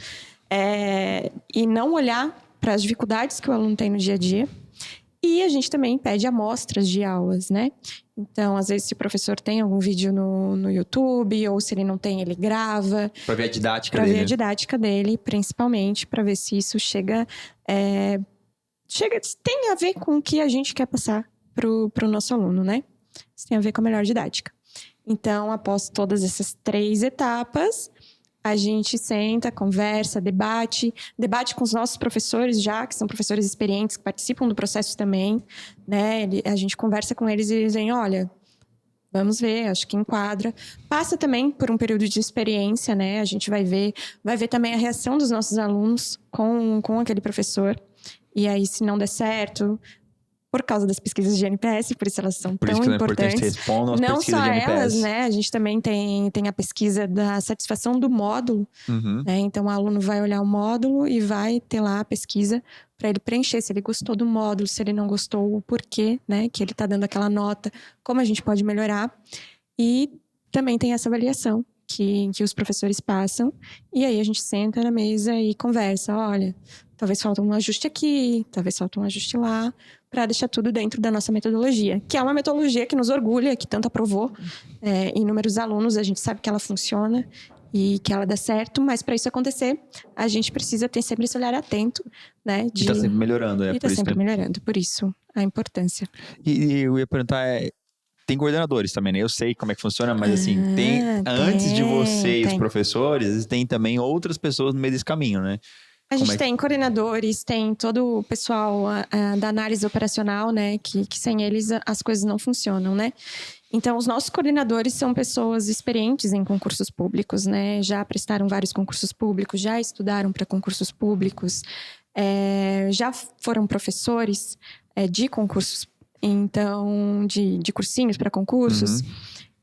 e não olhar para as dificuldades que o aluno tem no dia a dia. E a gente também pede amostras de aulas, né? Então, às vezes, se o professor tem algum vídeo no YouTube, ou se ele não tem, ele grava. Para ver a didática dele. Para ver a didática dele, principalmente, para ver se isso tem a ver com o que a gente quer passar pro nosso aluno, né? Isso tem a ver com a melhor didática. Então, após todas essas 3 etapas, a gente senta, conversa, debate com os nossos professores já, que são professores experientes, que participam do processo também, né? A gente conversa com eles e eles dizem, olha, vamos ver, acho que enquadra. Passa também por um período de experiência, né? A gente vai ver também a reação dos nossos alunos com aquele professor. E aí, se não der certo... por causa das pesquisas de NPS, por isso elas são tão importantes. Não só elas, né? A gente também tem a pesquisa da satisfação do módulo, né? Então, o aluno vai olhar o módulo e vai ter lá a pesquisa para ele preencher se ele gostou do módulo, se ele não gostou, o porquê, né? Que ele está dando aquela nota, como a gente pode melhorar. E também tem essa avaliação que os professores passam. E aí, a gente senta na mesa e conversa. Olha, talvez falta um ajuste aqui, talvez falta um ajuste lá, para deixar tudo dentro da nossa metodologia, que é uma metodologia que nos orgulha, que tanto aprovou inúmeros alunos, a gente sabe que ela funciona e que ela dá certo, mas para isso acontecer, a gente precisa ter sempre esse olhar atento, né? E tá sempre melhorando, E tá sempre melhorando, por isso a importância. E eu ia perguntar, tem coordenadores também, né? Eu sei como é que funciona, mas assim, antes de vocês, professores, tem também outras pessoas no meio desse caminho, né? A gente tem coordenadores, tem todo o pessoal da análise operacional, né? Que sem eles as coisas não funcionam, né? Então, os nossos coordenadores são pessoas experientes em concursos públicos, né? Já prestaram vários concursos públicos, já estudaram para concursos públicos, já foram professores de concursos, então, de cursinhos para concursos.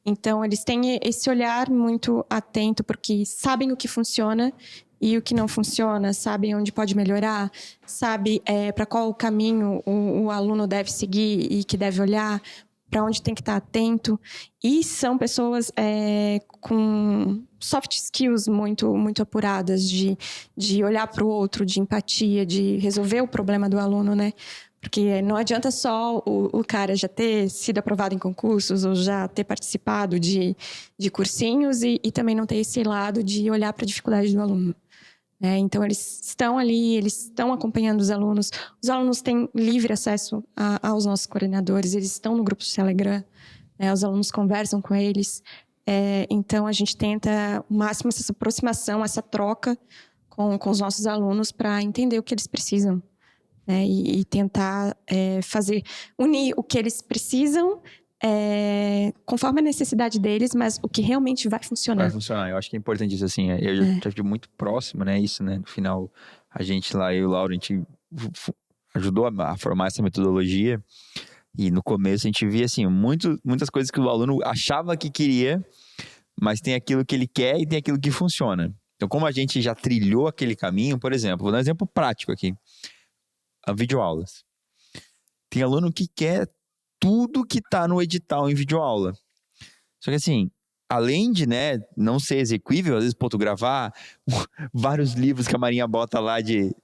Então, eles têm esse olhar muito atento, porque sabem o que funciona e o que não funciona, sabem onde pode melhorar, sabe para qual caminho o aluno deve seguir e que deve olhar, para onde tem que estar atento. E são pessoas com soft skills muito, muito apuradas de olhar para o outro, de empatia, de resolver o problema do aluno, né? Porque não adianta só o cara já ter sido aprovado em concursos ou já ter participado de cursinhos e também não ter esse lado de olhar para a dificuldade do aluno. Então, eles estão ali, eles estão acompanhando os alunos. Os alunos têm livre acesso aos nossos coordenadores, eles estão no grupo do Telegram, os alunos conversam com eles. Então, a gente tenta o máximo essa aproximação, essa troca com os nossos alunos para entender o que eles precisam. E tentar unir o que eles precisam conforme a necessidade deles, mas o que realmente vai funcionar. Vai funcionar. Eu acho que é importante isso, assim. Eu já estive muito próximo, né? Isso, né? No final, a gente lá, eu e o Lauro, a gente ajudou a formar essa metodologia. E no começo a gente via, assim, muitas coisas que o aluno achava que queria, mas tem aquilo que ele quer e tem aquilo que funciona. Então, como a gente já trilhou aquele caminho, por exemplo, vou dar um exemplo prático aqui. Videoaulas. Tem aluno que quer tudo que tá no edital em videoaula. Só que assim, além de, né, não ser execuível, às vezes, tu gravar vários livros que a Marinha bota lá de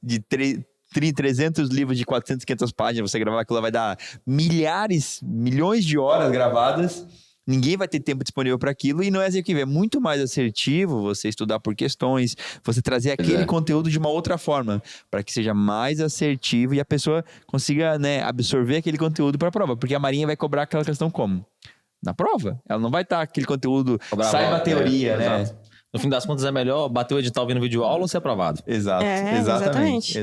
300 livros de 400, 500 páginas, você gravar aquilo lá vai dar milhões de horas gravadas. Ninguém vai ter tempo disponível para aquilo e não é execuível. É muito mais assertivo você estudar por questões, você trazer aquele conteúdo de uma outra forma, para que seja mais assertivo e a pessoa consiga, né, absorver aquele conteúdo para a prova. Porque a Marinha vai cobrar aquela questão como? Na prova. Ela não vai estar aquele conteúdo, saiba a teoria, né? Exato. No fim das contas, é melhor bater o edital vendo vídeo aula ou ser aprovado? Exatamente.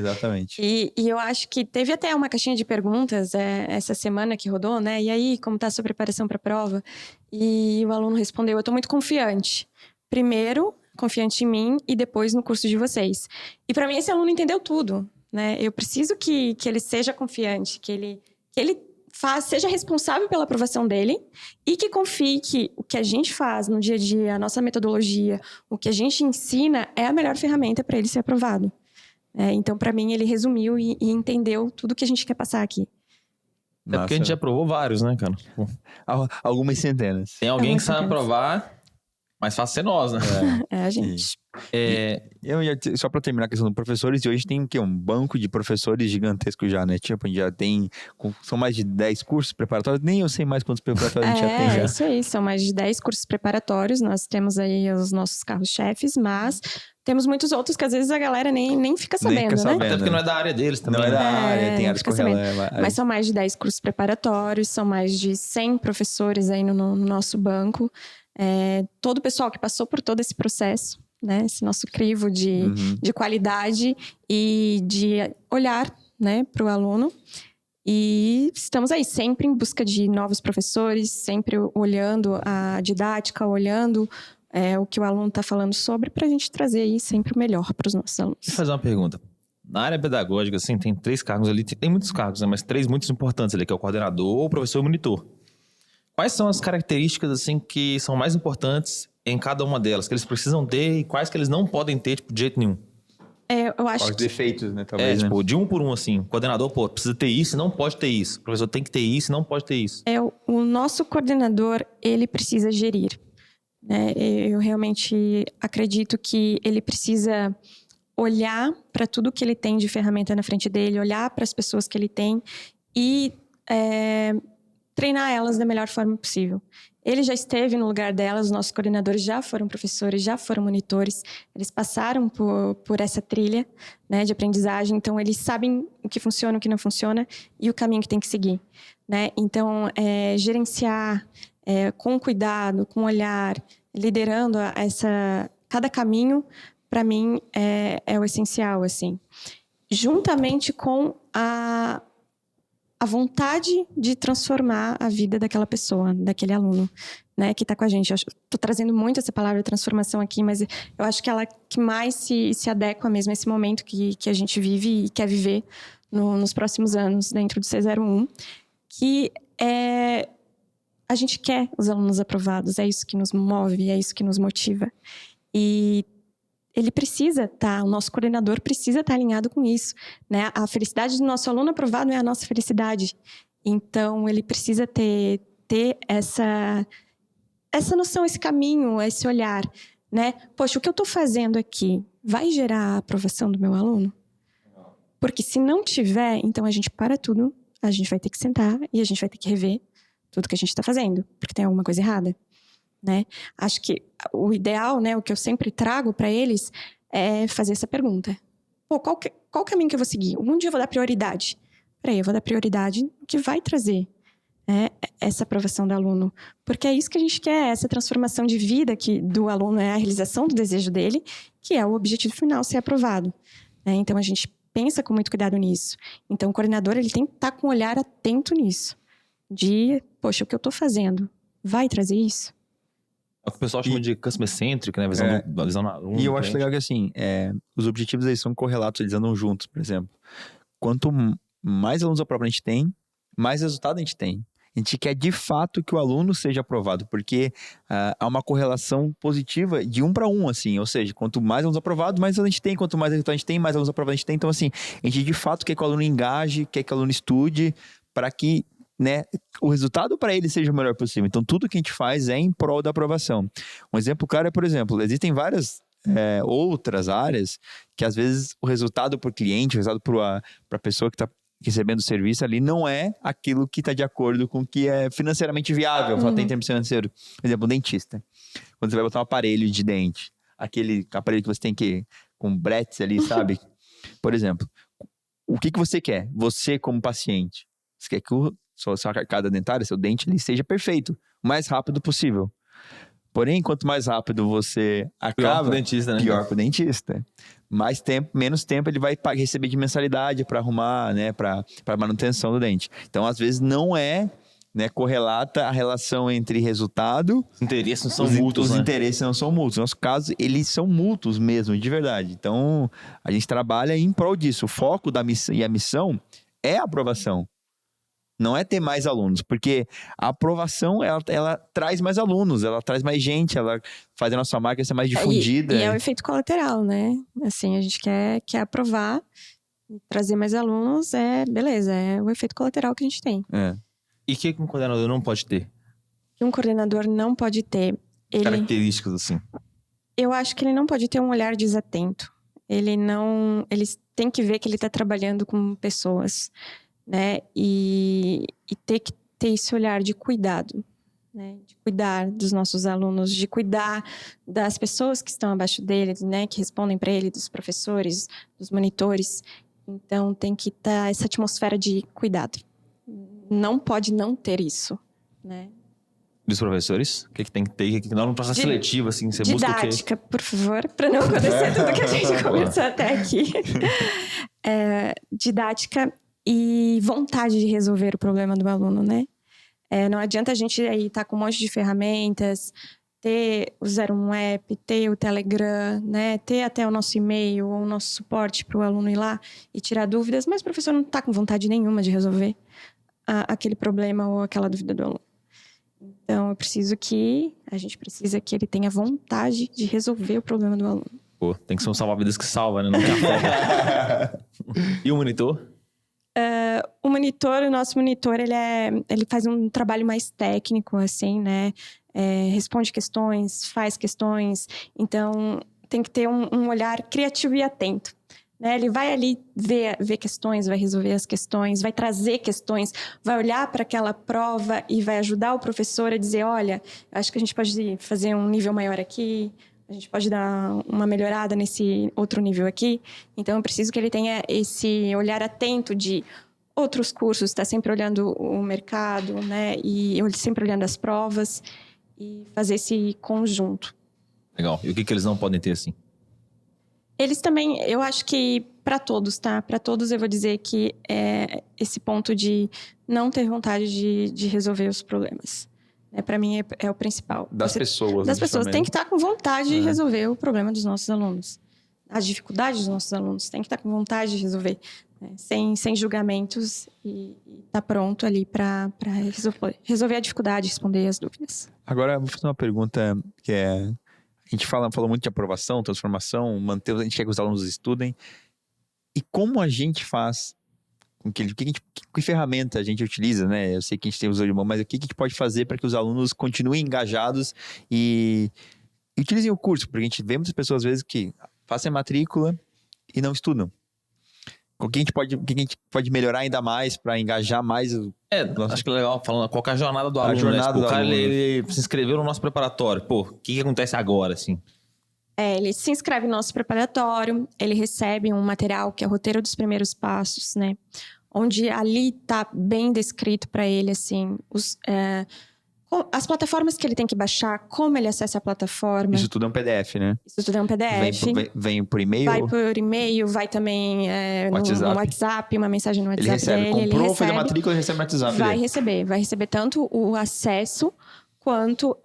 E eu acho que teve até uma caixinha de perguntas essa semana que rodou, né? E aí, como tá a sua preparação para a prova? E o aluno respondeu, eu tô muito confiante. Primeiro, confiante em mim e depois no curso de vocês. E para mim, esse aluno entendeu tudo, né? Eu preciso que ele seja confiante, que ele seja responsável pela aprovação dele e que confie que o que a gente faz no dia a dia, a nossa metodologia, o que a gente ensina é a melhor ferramenta para ele ser aprovado. Então, para mim, ele resumiu e entendeu tudo que a gente quer passar aqui. É porque a gente já aprovou vários, né, cara? Algumas centenas. Tem alguém que sabe aprovar, mas fácil ser nós, né? A gente. Só para terminar a questão dos professores, hoje tem o quê? Um banco de professores gigantesco já, né? Tipo, já tem... São mais de 10 cursos preparatórios. Nem eu sei mais quantos preparatórios a gente já tem já. É isso aí. São mais de 10 cursos preparatórios. Nós temos aí os nossos carros-chefes, mas temos muitos outros que às vezes a galera nem fica sabendo, né? Até porque não é da área deles também. Não é da área, tem áreas correlatas. Mas são mais de 10 cursos preparatórios, são mais de 100 professores aí no nosso banco. Todo o pessoal que passou por todo esse processo, né? Esse nosso crivo de qualidade e de olhar, né, para o aluno. E estamos aí sempre em busca de novos professores, sempre olhando a didática, olhando o que o aluno está falando sobre, para a gente trazer aí sempre o melhor para os nossos alunos. Deixa eu fazer uma pergunta. Na área pedagógica, assim, tem 3 cargos ali, tem muitos cargos, né, mas 3 muito importantes ali, que é o coordenador, o professor e o monitor. Quais são as características, assim, que são mais importantes em cada uma delas, que eles precisam ter e quais que eles não podem ter, tipo, de jeito nenhum? Eu acho Os defeitos, né? Talvez, tipo, de um por um, assim. O coordenador, precisa ter isso e não pode ter isso. O professor tem que ter isso e não pode ter isso. O nosso coordenador, ele precisa gerir. Né? Eu realmente acredito que ele precisa olhar para tudo que ele tem de ferramenta na frente dele, olhar para as pessoas que ele tem e treinar elas da melhor forma possível. Ele já esteve no lugar delas, os nossos coordenadores já foram professores, já foram monitores, eles passaram por essa trilha, né, de aprendizagem, então eles sabem o que funciona, o que não funciona e o caminho que tem que seguir, né? Então, gerenciar com cuidado, com olhar, liderando cada caminho, para mim, é o essencial, assim. Juntamente com a vontade de transformar a vida daquela pessoa, daquele aluno, né, que está com a gente. Eu estou trazendo muito essa palavra transformação aqui, mas eu acho que ela que mais se adequa mesmo a esse momento que a gente vive e quer viver nos próximos anos dentro do C01, que a gente quer os alunos aprovados, é isso que nos move, é isso que nos motiva. E ele precisa estar, o nosso coordenador precisa estar alinhado com isso, né? A felicidade do nosso aluno aprovado é a nossa felicidade. Então, ele precisa ter essa noção, esse caminho, esse olhar, né? Poxa, o que eu estou fazendo aqui vai gerar a aprovação do meu aluno? Porque se não tiver, então a gente para tudo, a gente vai ter que sentar e a gente vai ter que rever tudo que a gente está fazendo, porque tem alguma coisa errada. Né? Acho que o ideal, né, o que eu sempre trago para eles é fazer essa pergunta. Pô, qual caminho que eu vou seguir? Onde eu vou dar prioridade? Peraí, eu vou dar prioridade no que vai trazer, né, essa aprovação do aluno. Porque é isso que a gente quer, essa transformação de vida do aluno, é a realização do desejo dele, que é o objetivo final, ser aprovado. Né? Então, a gente pensa com muito cuidado nisso. Então, o coordenador ele tem que estar com um olhar atento nisso. Poxa, o que eu estou fazendo vai trazer isso? É o que o pessoal chama de customer centric, né? Visão do aluno. E eu acho legal que, assim, os objetivos aí são correlatos, eles andam juntos, por exemplo. Quanto mais alunos aprovados a gente tem, mais resultado a gente tem. A gente quer, de fato, que o aluno seja aprovado, porque há uma correlação positiva de 1 para 1, assim. Ou seja, quanto mais alunos aprovados, mais a gente tem. Quanto mais resultado a gente tem, mais alunos aprovados a gente tem. Então, assim, a gente, de fato, quer que o aluno engaje, quer que o aluno estude, para que, né, o resultado para ele seja o melhor possível. Então, tudo que a gente faz é em prol da aprovação. Um exemplo claro é, por exemplo, existem várias outras áreas que, às vezes, o resultado para o cliente, o resultado para a pessoa que está recebendo o serviço ali, não é aquilo que está de acordo com o que é financeiramente viável, até em termos financeiros. Por exemplo, o dentista. Quando você vai botar um aparelho de dente, aquele aparelho que você tem com bretes ali, sabe? Por exemplo, o que você quer? Você, como paciente, você quer que sua arcada dentária, seu dente, ele seja perfeito, o mais rápido possível. Porém, quanto mais rápido você acaba, pior pro dentista, né? Pior pro dentista. Mais tempo, menos tempo ele vai receber de mensalidade para arrumar, né, para manutenção do dente. Então, às vezes, não é, né, correlata a relação entre resultado... Os interesses não são mútuos, Os interesses não são mútuos. No nosso caso, eles são mútuos mesmo, de verdade. Então, a gente trabalha em prol disso. O foco da missão e a missão é a aprovação. Não é ter mais alunos, porque a aprovação, ela traz mais alunos, ela traz mais gente, ela faz a nossa marca ser mais difundida. E é o efeito colateral, né? Assim, a gente quer aprovar, trazer mais alunos, beleza, é o efeito colateral que a gente tem. E o que um coordenador não pode ter? Que um coordenador não pode ter? Características, assim. Eu acho que ele não pode ter um olhar desatento. Ele tem que ver que ele está trabalhando com pessoas, né? E ter que ter esse olhar de cuidado, né? De cuidar dos nossos alunos, de cuidar das pessoas que estão abaixo deles, né? Que respondem para ele, dos professores, dos monitores. Então, tem que estar essa atmosfera de cuidado. Não pode não ter isso, né? Dos professores? O que tem que ter? Que não no processo seletivo, assim, você busca o quê? Didática, por favor, para não acontecer tudo que a gente conversou até aqui. Didática e vontade de resolver o problema do aluno, né? Não adianta a gente aí estar com um monte de ferramentas, ter o 01 App, ter o Telegram, né? Ter até o nosso e-mail ou o nosso suporte para o aluno ir lá e tirar dúvidas, mas o professor não está com vontade nenhuma de resolver aquele problema ou aquela dúvida do aluno. Então, a gente precisa que ele tenha vontade de resolver o problema do aluno. Pô, tem que ser um salva-vidas que salva, né? Não que afoga. E o monitor? O nosso monitor, ele faz um trabalho mais técnico, assim, né? Responde questões, faz questões. Então, tem que ter um olhar criativo e atento, né? Ele vai ali ver questões, vai resolver as questões, vai trazer questões, vai olhar para aquela prova e vai ajudar o professor a dizer, olha, acho que a gente pode fazer um nível maior aqui, a gente pode dar uma melhorada nesse outro nível aqui. Então, eu preciso que ele tenha esse olhar atento de outros cursos, está sempre olhando o mercado, né? E sempre olhando as provas e fazer esse conjunto. Legal. E o que eles não podem ter, assim? Eles também, eu acho que para todos, tá? Para todos eu vou dizer que é esse ponto de não ter vontade de resolver os problemas. Para mim é o principal. Das pessoas. Das pessoas. Tem que estar com vontade de resolver o problema dos nossos alunos. As dificuldades dos nossos alunos. Tem que estar com vontade de resolver. Né? Sem julgamentos e tá pronto ali para resolver a dificuldade, responder as dúvidas. Agora, eu vou fazer uma pergunta que é... A gente falou muito de aprovação, transformação, a gente quer que os alunos estudem. E como a gente faz com que ferramenta a gente utiliza, né? Eu sei que a gente tem os olhos de mão, mas o que a gente pode fazer para que os alunos continuem engajados e utilizem o curso? Porque a gente vê muitas pessoas, às vezes, que fazem a matrícula e não estudam. O que a gente pode melhorar ainda mais para engajar mais? Acho que é legal falando qual que é a jornada do aluno. O cara ele se inscreveu no nosso preparatório. Pô, o que acontece agora, assim? Ele se inscreve no nosso preparatório, ele recebe um material que é o roteiro dos primeiros passos, né? Onde ali tá bem descrito para ele, assim, as plataformas que ele tem que baixar, como ele acessa a plataforma. Isso tudo é um PDF, né? Isso tudo é um PDF. Vem por e-mail? Vai por e-mail, vai também no WhatsApp, uma mensagem no WhatsApp dele. Comprou, fez a matrícula e recebe no WhatsApp dele. Vai receber tanto o acesso quanto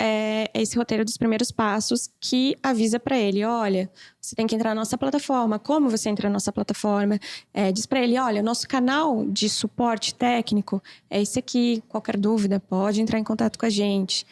esse roteiro dos primeiros passos que avisa para ele, olha, você tem que entrar na nossa plataforma, como você entra na nossa plataforma, diz para ele, olha, nosso canal de suporte técnico é esse aqui, qualquer dúvida pode entrar em contato com a gente.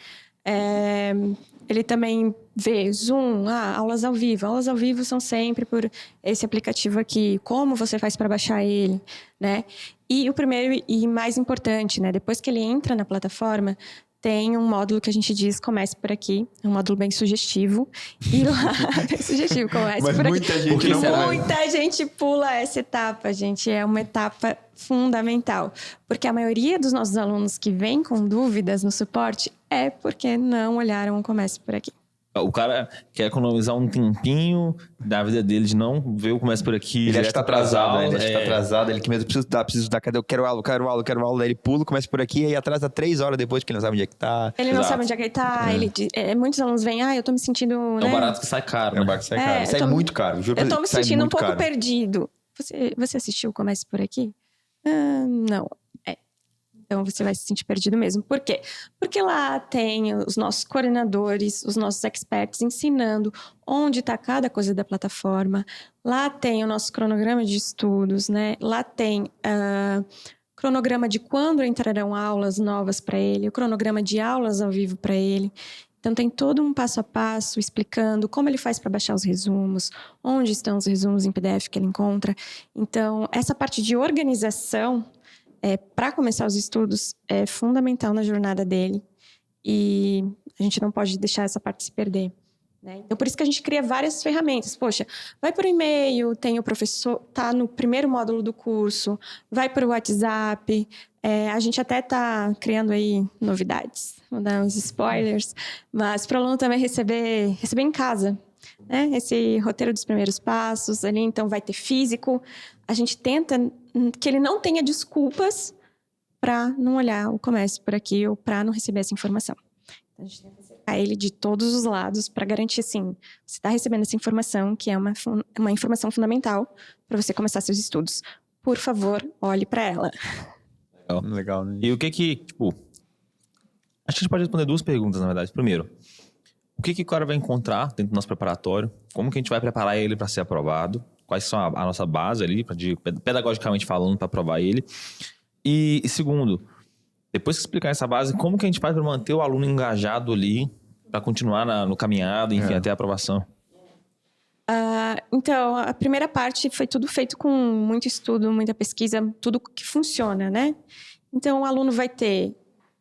Ele também vê Zoom, aulas ao vivo. Aulas ao vivo são sempre por esse aplicativo aqui, como você faz para baixar ele, né? E o primeiro e mais importante, né? Depois que ele entra na plataforma, tem um módulo que a gente diz, comece por aqui. É um módulo bem sugestivo. E lá, bem sugestivo, comece mas por aqui. Muita gente pula essa etapa, gente. É uma etapa fundamental. Porque a maioria dos nossos alunos que vêm com dúvidas no suporte é porque não olharam o comece por aqui. O cara quer economizar um tempinho da vida dele de não ver o comércio por aqui. Ele acha que tá atrasado, né? Ele acha que tá atrasado. Ele que mesmo preciso dar, cadê? Eu quero aula. Daí ele pula, começa por aqui, aí atrasa 3 horas depois, porque ele não sabe onde é que tá. Ele não sabe onde é que ele tá. Muitos alunos vêm, eu tô me sentindo... É um barato que sai caro. É um barato que sai caro. Sai muito caro. Juro, eu tô me sentindo um pouco caro. perdido. Você assistiu o comece por aqui? Não. Então, você vai se sentir perdido mesmo. Por quê? Porque lá tem os nossos coordenadores, os nossos experts ensinando onde está cada coisa da plataforma. Lá tem o nosso cronograma de estudos, né? Lá tem cronograma de quando entrarão aulas novas para ele, o cronograma de aulas ao vivo para ele. Então, tem todo um passo a passo explicando como ele faz para baixar os resumos, onde estão os resumos em PDF que ele encontra. Então, essa parte de organização... para começar os estudos, é fundamental na jornada dele. E a gente não pode deixar essa parte se perder. Né? Então, por isso que a gente cria várias ferramentas. Poxa, vai por e-mail, tem o professor, tá no primeiro módulo do curso, vai por WhatsApp. A gente até está criando aí novidades, vou dar uns spoilers, mas para o aluno também receber em casa. Né? Esse roteiro dos primeiros passos ali, então vai ter físico. A gente tenta que ele não tenha desculpas para não olhar o comércio por aqui ou para não receber essa informação. Então, a gente tenta cercar ele de todos os lados para garantir, assim, você está recebendo essa informação, que é uma informação fundamental para você começar seus estudos. Por favor, olhe para ela. Legal, né? E o que tipo... Acho que a gente pode responder 2 perguntas, na verdade. Primeiro, o que o cara vai encontrar dentro do nosso preparatório? Como que a gente vai preparar ele para ser aprovado? Quais são a nossa base ali, pedagogicamente falando, para aprovar ele? E segundo, depois que explicar essa base, como que a gente faz para manter o aluno engajado ali, para continuar no caminhado, enfim, até a aprovação? Então, a primeira parte foi tudo feito com muito estudo, muita pesquisa, tudo que funciona, né? Então, o aluno vai ter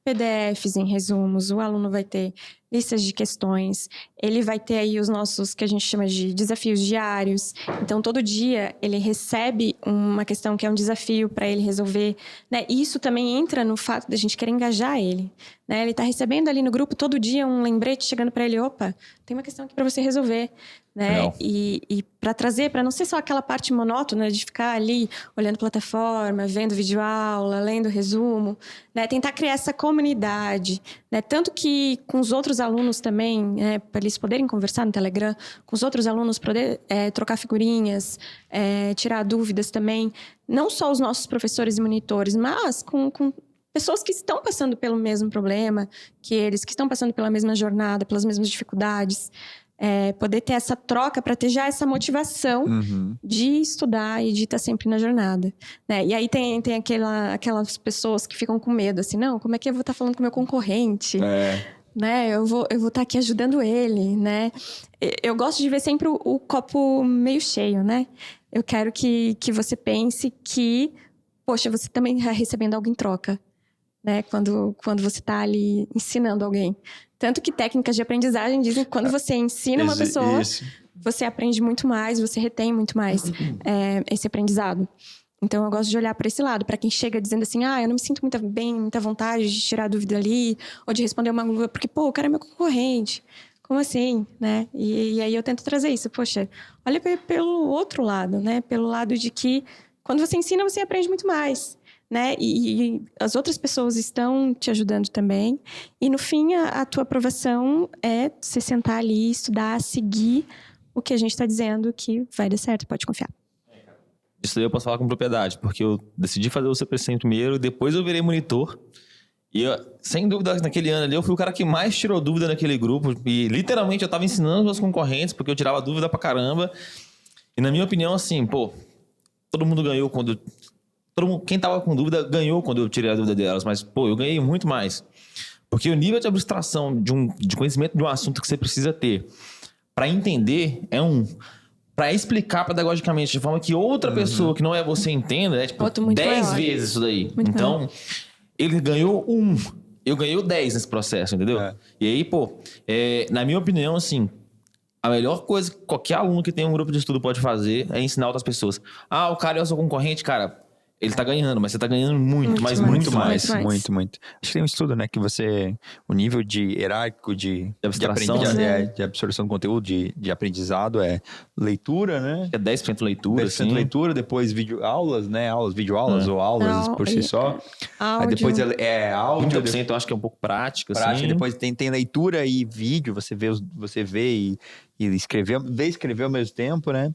PDFs em resumos, o aluno vai ter listas de questões. Ele vai ter aí os nossos, que a gente chama de desafios diários. Então, todo dia ele recebe uma questão que é um desafio para ele resolver, né? E isso também entra no fato da gente querer engajar ele, né? Ele está recebendo ali no grupo todo dia um lembrete chegando para ele, opa, tem uma questão aqui para você resolver, né? Legal. E para trazer, para não ser só aquela parte monótona de ficar ali olhando plataforma, vendo videoaula, lendo resumo, né? Tentar criar essa comunidade, né? Tanto que com os outros alunos também, né? Para eles poderem conversar no Telegram, com os outros alunos poder trocar figurinhas, tirar dúvidas também, não só os nossos professores e monitores, mas com pessoas que estão passando pelo mesmo problema que eles, que estão passando pela mesma jornada, pelas mesmas dificuldades. Poder ter essa troca para ter já essa motivação de estudar e de estar sempre na jornada, né? E aí tem aquelas pessoas que ficam com medo, assim, não, como é que eu vou estar falando com o meu concorrente? Né? Eu vou estar aqui ajudando ele, né? Eu gosto de ver sempre o copo meio cheio, né? Eu quero que você pense que, poxa, você também está recebendo algo em troca, né? Quando você está ali ensinando alguém. Tanto que técnicas de aprendizagem dizem que quando você ensina uma pessoa, você aprende muito mais, você retém muito mais esse aprendizado. Então, eu gosto de olhar para esse lado, para quem chega dizendo assim, eu não me sinto muita vontade de tirar dúvida ali, ou de responder uma dúvida, porque, o cara é meu concorrente. Como assim, né? E aí eu tento trazer isso. Poxa, olha pelo outro lado, né? Pelo lado de que quando você ensina, você aprende muito mais. Né? E as outras pessoas estão te ajudando também. E no fim, a tua aprovação é você sentar ali, estudar, seguir o que a gente está dizendo que vai dar certo, pode confiar. Isso aí eu posso falar com propriedade, porque eu decidi fazer o CPC primeiro, depois eu virei monitor. E sem dúvida, naquele ano ali, eu fui o cara que mais tirou dúvida naquele grupo. E literalmente eu estava ensinando meus concorrentes, porque eu tirava dúvida pra caramba. E na minha opinião, assim, todo mundo ganhou quando... Quem tava com dúvida ganhou quando eu tirei a dúvida delas, mas, eu ganhei muito mais. Porque o nível de abstração de conhecimento de um assunto que você precisa ter para entender para explicar pedagogicamente de forma que outra pessoa que não é você entenda, 10 vezes isso daí. Muito então, ele ganhou 1, eu ganhei 10 nesse processo, entendeu? E aí, na minha opinião, assim, a melhor coisa que qualquer aluno que tem um grupo de estudo pode fazer é ensinar outras pessoas. O cara é o seu concorrente, cara... Ele tá ganhando, mas você tá ganhando muito mais. Muito. Acho que tem um estudo, né? Que o nível de hierárquico de abstração, de absorção do conteúdo, de aprendizado é leitura, né? É 10% leitura, 10% leitura, depois videoaulas, né? Videoaulas ou aulas por si só. Aí depois é áudio. 30% eu acho que é um pouco prática, assim. Depois tem leitura e vídeo, você vê e escrever ao mesmo tempo, né?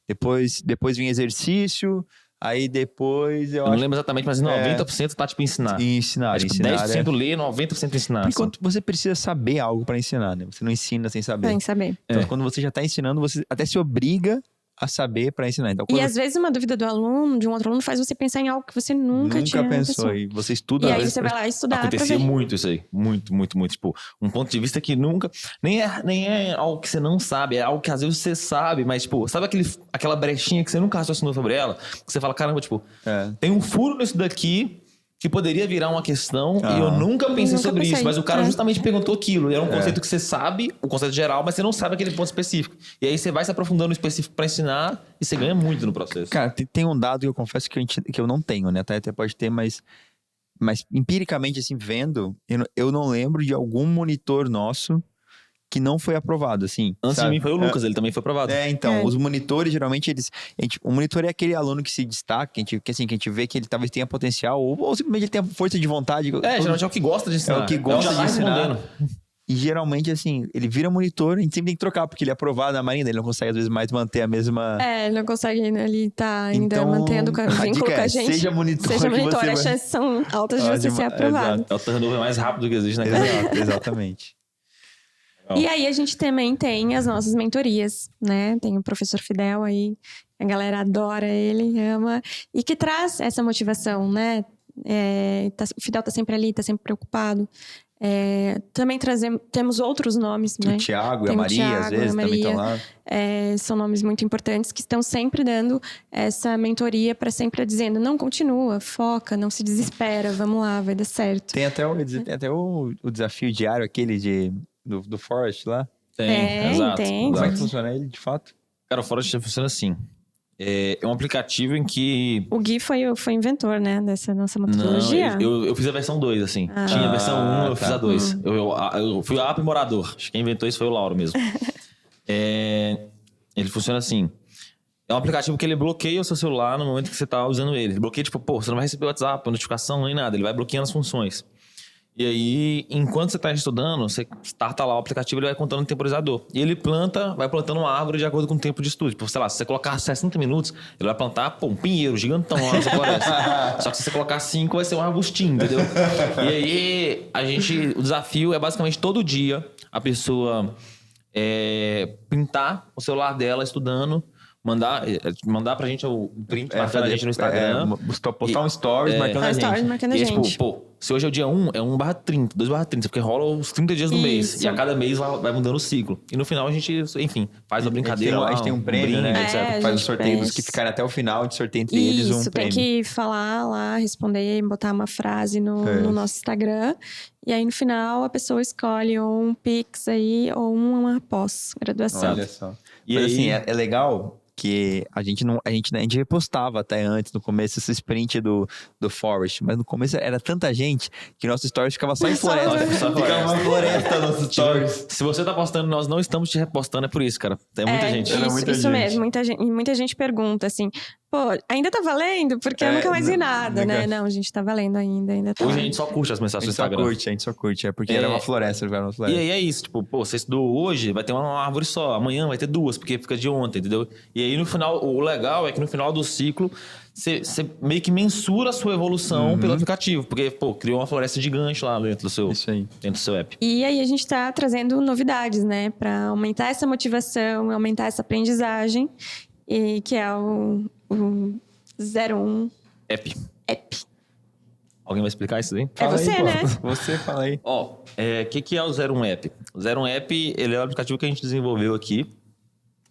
Depois vem exercício. Aí depois eu não lembro exatamente, mas 90% tá ensinar. Ensinar. 10% ler, 90% ensinar. Enquanto você precisa saber algo para ensinar, né? Você não ensina sem saber. Sem saber. Então, quando você já tá ensinando, você até se obriga a saber para ensinar. Então, e às vezes uma dúvida de um outro aluno faz você pensar em algo que você nunca tinha pensou. E você estuda. E aí você vai lá estudar. Acontecia muito isso aí. Muito. Tipo, um ponto de vista que nunca... Nem é algo que você não sabe, é algo que às vezes você sabe, mas sabe aquela brechinha que você nunca raciocinou sobre ela? Que você fala, caramba, tem um furo nisso daqui que poderia virar uma questão e eu nunca pensei sobre isso. Mas o cara justamente perguntou aquilo. Era um conceito que você sabe, o conceito geral, mas você não sabe aquele ponto específico. E aí você vai se aprofundando no específico para ensinar e você ganha muito no processo. Cara, tem um dado que eu confesso que eu não tenho, né? Até pode ter, mas empiricamente, assim, vendo, eu não lembro de algum monitor nosso que não foi aprovado, assim. Antes de mim foi o Lucas, ele também foi aprovado. Então, os monitores, geralmente, o monitor é aquele aluno que se destaca, que a gente vê que ele talvez tenha potencial, ou simplesmente ele tem força de vontade. Geralmente é o que gosta de ensinar. É o que gosta de ensinar. E geralmente, assim, ele vira monitor, a gente sempre tem que trocar, porque ele é aprovado na Marinha, ele não consegue, às vezes, mais manter a mesma... ele não consegue, ele tá ainda mantendo o vínculo com a gente. Seja monitor, as chances são altas de você ser aprovado. É o turnover mais rápido que existe na casa. Exatamente. E aí a gente também tem as nossas mentorias, né? Tem o professor Fidel aí, a galera adora ele, ama, e que traz essa motivação, né? O Fidel tá sempre ali, tá sempre preocupado. Também temos outros nomes, né? O Thiago e a Maria, às vezes, também estão lá. São nomes muito importantes que estão sempre dando essa mentoria para sempre dizendo, não, continua, foca, não se desespera, vamos lá, vai dar certo. Tem até o desafio diário, aquele de do Forest lá? Tem, exato. tem. Como é que funciona ele, de fato? Cara, o Forest funciona assim. É um aplicativo em que... O Gui foi inventor, né, dessa nossa Não, metodologia. eu fiz a versão 2, assim. Tinha a versão 1, eu fiz a 2. Eu fui o aprimorador. Acho que quem inventou isso foi o Lauro mesmo. Ele funciona assim. É um aplicativo que ele bloqueia o seu celular no momento que você tá usando ele. Ele bloqueia, tipo, você não vai receber WhatsApp, notificação, nem nada. Ele vai bloqueando as funções. E aí, enquanto você tá estudando, você starta lá o aplicativo, ele vai contando um temporizador. E ele vai plantando uma árvore de acordo com o tempo de estudo. Tipo, sei lá, se você colocar 60 minutos, ele vai plantar, um pinheiro gigantão lá nessa floresta. Só que se você colocar 5, vai ser um arbustinho, entendeu? E aí, o desafio é basicamente todo dia a pessoa printar o celular dela estudando, mandar pra gente o print, marcando a gente no Instagram. Postar um stories marcando a gente. Stories marcando a gente. Tipo, se hoje é o dia 1, é 1/30, 2/30, porque rola os 30 dias do mês. E a cada mês vai mudando o ciclo. E no final a gente, enfim, faz uma brincadeira lá. A gente tem um prêmio, né? etc. Faz o sorteio dos que ficarem até o final, a gente sorteia entre eles um prêmio. Tem que falar lá, responder, botar uma frase no nosso Instagram. E aí no final a pessoa escolhe ou um Pix aí ou uma pós-graduação. Olha só. E mas, assim, é legal que a gente repostava até antes, no começo, esse sprint do Forest. Mas no começo era tanta gente que nosso stories ficava só em floresta. Ficava uma floresta nossos stories. Se você tá postando, nós não estamos te repostando, é por isso, cara. Tem muita gente. Isso mesmo, muita gente pergunta assim, ainda tá valendo? Porque eu nunca mais vi nada, né? Não, a gente tá valendo ainda tá. Hoje a gente só curte as mensagens do Instagram. A gente só curte, porque era uma floresta, E aí é isso, tipo, você estudou hoje, vai ter uma árvore só, amanhã vai ter 2, porque fica de ontem, entendeu? E aí no final, o legal é que no final do ciclo, você meio que mensura a sua evolução pelo aplicativo, porque, criou uma floresta gigante lá dentro do seu app. E aí a gente tá trazendo novidades, né? Pra aumentar essa motivação, aumentar essa aprendizagem, e que é o 01 App. Alguém vai explicar isso aí? É você, aí, né? Você fala aí. O que é o 01 App? O 01 App, ele é um aplicativo que a gente desenvolveu aqui,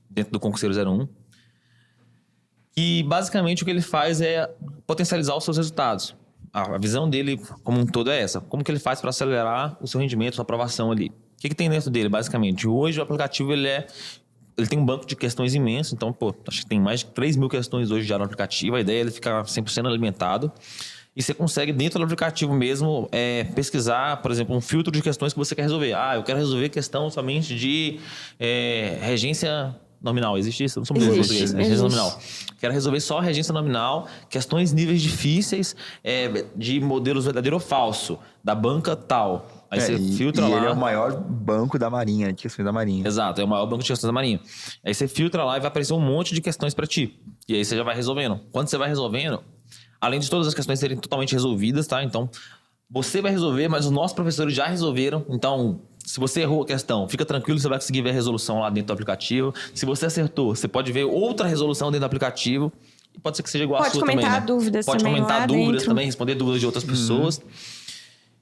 dentro do Concurseiro 01, que basicamente o que ele faz é potencializar os seus resultados. A visão dele como um todo é essa. Como que ele faz para acelerar o seu rendimento, sua aprovação ali? O que tem dentro dele, basicamente? Hoje o aplicativo ele tem um banco de questões imenso, então, acho que tem mais de 3 mil questões hoje já no aplicativo. A ideia é ele ficar 100% alimentado. E você consegue, dentro do aplicativo mesmo, pesquisar, por exemplo, um filtro de questões que você quer resolver. Eu quero resolver questão somente de regência nominal. Existe isso? Não somos em português. Regência nominal. Quero resolver só regência nominal, questões níveis difíceis de modelos verdadeiro ou falso, da banca tal. Aí você filtra lá. Ele é o maior banco da Marinha, de questões da Marinha. Exato, é o maior banco de questões da Marinha. Aí você filtra lá e vai aparecer um monte de questões para ti. E aí você já vai resolvendo. Quando você vai resolvendo, além de todas as questões serem totalmente resolvidas, tá? Então, você vai resolver, mas os nossos professores já resolveram. Então, se você errou a questão, fica tranquilo, você vai conseguir ver a resolução lá dentro do aplicativo. Se você acertou, você pode ver outra resolução dentro do aplicativo. E pode ser que seja igual a sua também, né? Pode comentar dúvidas também. Pode comentar dúvidas dentro. também, responder dúvidas de outras pessoas.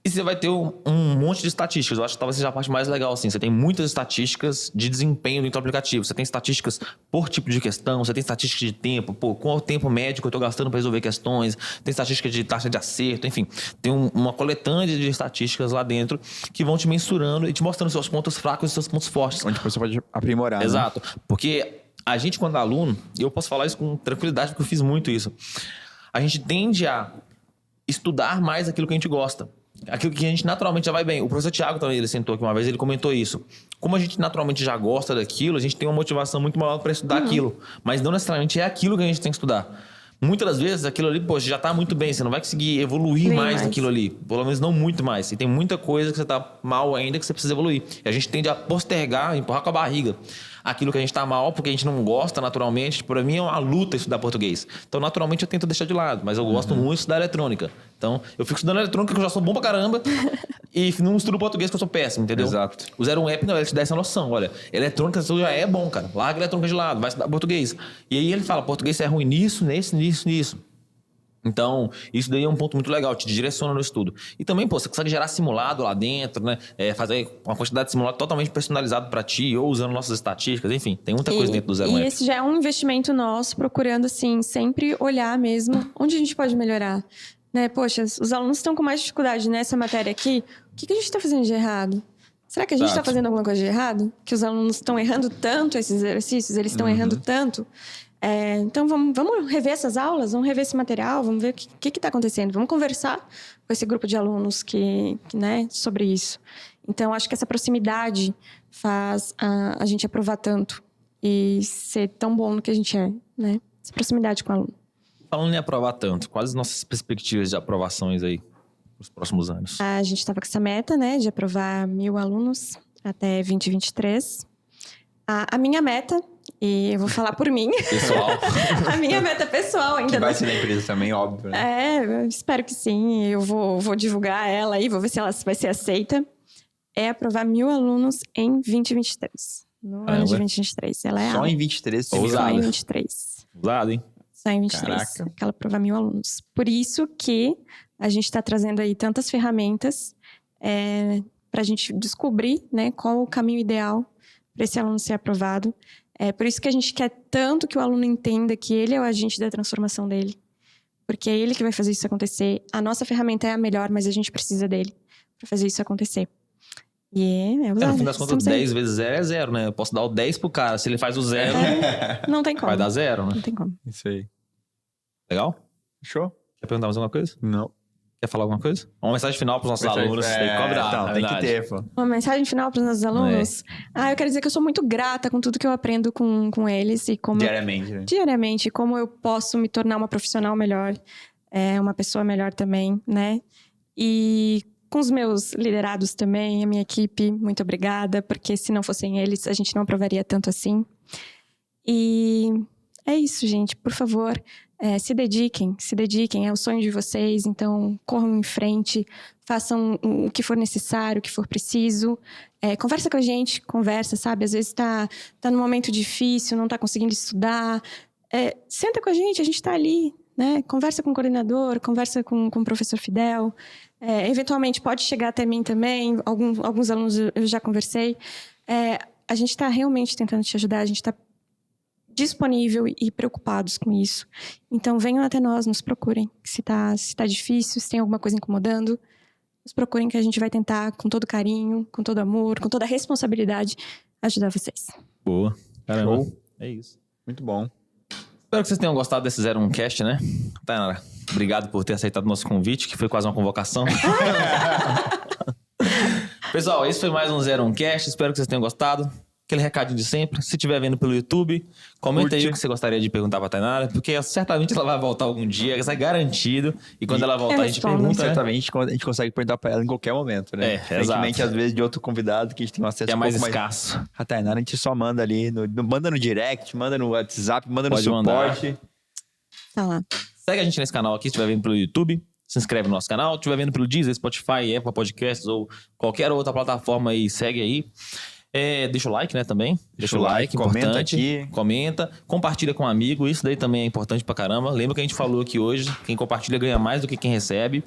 E você vai ter um monte de estatísticas. Eu acho que talvez seja a parte mais legal, assim. Você tem muitas estatísticas de desempenho dentro do aplicativo. Você tem estatísticas por tipo de questão, você tem estatísticas de tempo, qual o tempo médio que eu estou gastando para resolver questões, tem estatística de taxa de acerto, enfim. Tem uma coletânea de estatísticas lá dentro que vão te mensurando e te mostrando seus pontos fracos e seus pontos fortes. Onde você pode aprimorar. Exato. Né? Porque a gente, quando é aluno, e eu posso falar isso com tranquilidade porque eu fiz muito isso, a gente tende a estudar mais aquilo que a gente gosta. Aquilo que a gente naturalmente já vai bem. O professor Thiago também, ele sentou aqui uma vez, ele comentou isso. Como a gente naturalmente já gosta daquilo, a gente tem uma motivação muito maior para estudar aquilo. Mas não necessariamente é aquilo que a gente tem que estudar. Muitas das vezes, aquilo ali, já tá muito bem. Você não vai conseguir evoluir mais naquilo ali. Pelo menos não muito mais. E tem muita coisa que você tá mal ainda que você precisa evoluir. E a gente tende a postergar, empurrar com a barriga aquilo que a gente tá mal, porque a gente não gosta naturalmente. Para mim é uma luta estudar português. Então, naturalmente, eu tento deixar de lado. Mas eu gosto muito de estudar eletrônica. Então, eu fico estudando eletrônica, que eu já sou bom pra caramba. E não estudo português, que eu sou péssimo, entendeu? Exato. O 01 App, não, ele te dá essa noção. Olha, eletrônica você já é bom, cara. Larga a eletrônica de lado, vai estudar português. E aí ele fala, português é ruim nisso, nisso. Então, isso daí é um ponto muito legal, te direciona no estudo. E também, você consegue gerar simulado lá dentro, né? Fazer uma quantidade de simulado totalmente personalizado para ti, ou usando nossas estatísticas, enfim, tem muita coisa dentro do 01 App. E esse já é um investimento nosso, procurando, assim, sempre olhar mesmo onde a gente pode melhorar. Né? Poxa, os alunos estão com mais dificuldade nessa matéria aqui, o que a gente está fazendo de errado? Será que a gente está fazendo alguma coisa de errado? Que os alunos estão errando tanto esses exercícios, eles estão errando tanto? Então, vamos rever essas aulas, vamos rever esse material, vamos ver o que está acontecendo. Vamos conversar com esse grupo de alunos né, sobre isso. Então, acho que essa proximidade faz a gente aprovar tanto e ser tão bom no que a gente é, né? Essa proximidade com o aluno. Falando em aprovar tanto, quais as nossas perspectivas de aprovações aí nos próximos anos? A gente estava com essa meta, né, de aprovar 1.000 alunos até 2023. A minha meta, e eu vou falar por mim. Pessoal. A minha meta pessoal ainda. Que vai ser da empresa também, óbvio, né? Eu espero que sim. Eu vou divulgar ela aí, vou ver se ela vai ser aceita. É aprovar 1.000 alunos em 2023. No ano de 2023. Ela é só em 23? Só em 23. Usado, hein? Só em 23. Caraca. Ela aprovar 1.000 alunos. Por isso que a gente está trazendo aí tantas ferramentas para a gente descobrir, né, qual o caminho ideal para esse aluno ser aprovado. Por isso que a gente quer tanto que o aluno entenda que ele é o agente da transformação dele. Porque é ele que vai fazer isso acontecer. A nossa ferramenta é a melhor, mas a gente precisa dele para fazer isso acontecer. E no fim das contas, 10 vezes 0 é 0, né? Eu posso dar o 10 pro cara. Se ele faz o 0, não tem como. Vai dar 0, né? Não tem como. Isso aí. Legal? Show? Quer perguntar mais alguma coisa? Não. Quer falar alguma coisa? Uma mensagem final pros nossos alunos. Tem que cobrar, não, tem que ter, pô. Uma mensagem final para os nossos alunos? Eu quero dizer que eu sou muito grata com tudo que eu aprendo com eles. E como Diariamente, né? Diariamente. Como eu posso me tornar uma profissional melhor. Uma pessoa melhor também, né? E com os meus liderados também, a minha equipe, muito obrigada. Porque se não fossem eles, a gente não aprovaria tanto assim. E é isso, gente. Por favor... se dediquem, é o sonho de vocês, então corram em frente, façam o que for necessário, o que for preciso, conversa com a gente, sabe? Às vezes tá num momento difícil, não tá conseguindo estudar, senta com a gente tá ali, né? Conversa com o coordenador, conversa com o professor Fidel, eventualmente pode chegar até mim também, alguns alunos eu já conversei, a gente tá realmente tentando te ajudar, a gente tá disponível e preocupados com isso. Então, venham até nós, nos procurem. Se tá difícil, se tem alguma coisa incomodando, nos procurem que a gente vai tentar, com todo carinho, com todo amor, com toda a responsabilidade, ajudar vocês. Boa. Caramba. Show. É isso. Muito bom. Espero que vocês tenham gostado desse 01 Cast, né? Tainara, obrigado por ter aceitado o nosso convite, que foi quase uma convocação. Pessoal, esse foi mais um 01 Cast. Espero que vocês tenham gostado. Aquele recadinho de sempre. Se estiver vendo pelo YouTube, comenta aí o que você gostaria de perguntar pra Tainara, porque certamente ela vai voltar algum dia, isso é garantido. E quando ela voltar, a gente pergunta. Certamente a gente consegue perguntar pra ela em qualquer momento, né? Exato. Às vezes, de outro convidado que a gente tem um acesso que é mais escasso. A Tainara a gente só manda ali, manda no direct, manda no WhatsApp, manda no suporte. Mandar. Tá lá. Segue a gente nesse canal aqui, se estiver vendo pelo YouTube. Se inscreve no nosso canal. Se estiver vendo pelo Deezer, Spotify, Apple Podcasts ou qualquer outra plataforma aí, segue aí. Deixa o like, né, também. Deixa o like, comenta aqui. Comenta, compartilha com um amigo. Isso daí também é importante pra caramba. Lembra que a gente falou aqui hoje, quem compartilha ganha mais do que quem recebe.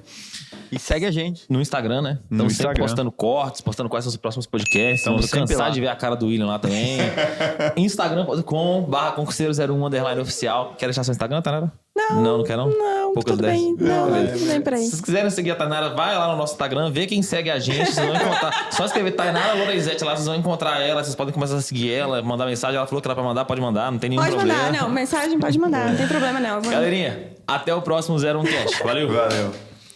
E segue a gente. No Instagram, né? Estamos sempre postando cortes, postando quais são os próximos podcasts. Estamos cansados de ver a cara do William lá também. Instagram.com/concurseiro01_oficial. Quer deixar seu Instagram, Tainara? Não quer não? Não, Poucas tudo bem. Não, nem por aí. Se vocês quiserem seguir a Tainara, vai lá no nosso Instagram, vê quem segue a gente, vocês vão encontrar. Só escrever Tainara Lorenzetti lá, vocês vão encontrar ela, vocês podem começar a seguir ela, mandar mensagem. Ela falou que era pra mandar, pode mandar, não tem nenhum problema. Pode mandar, não, mensagem pode mandar, não tem problema não. Galerinha, até o próximo 01 Cast. Valeu.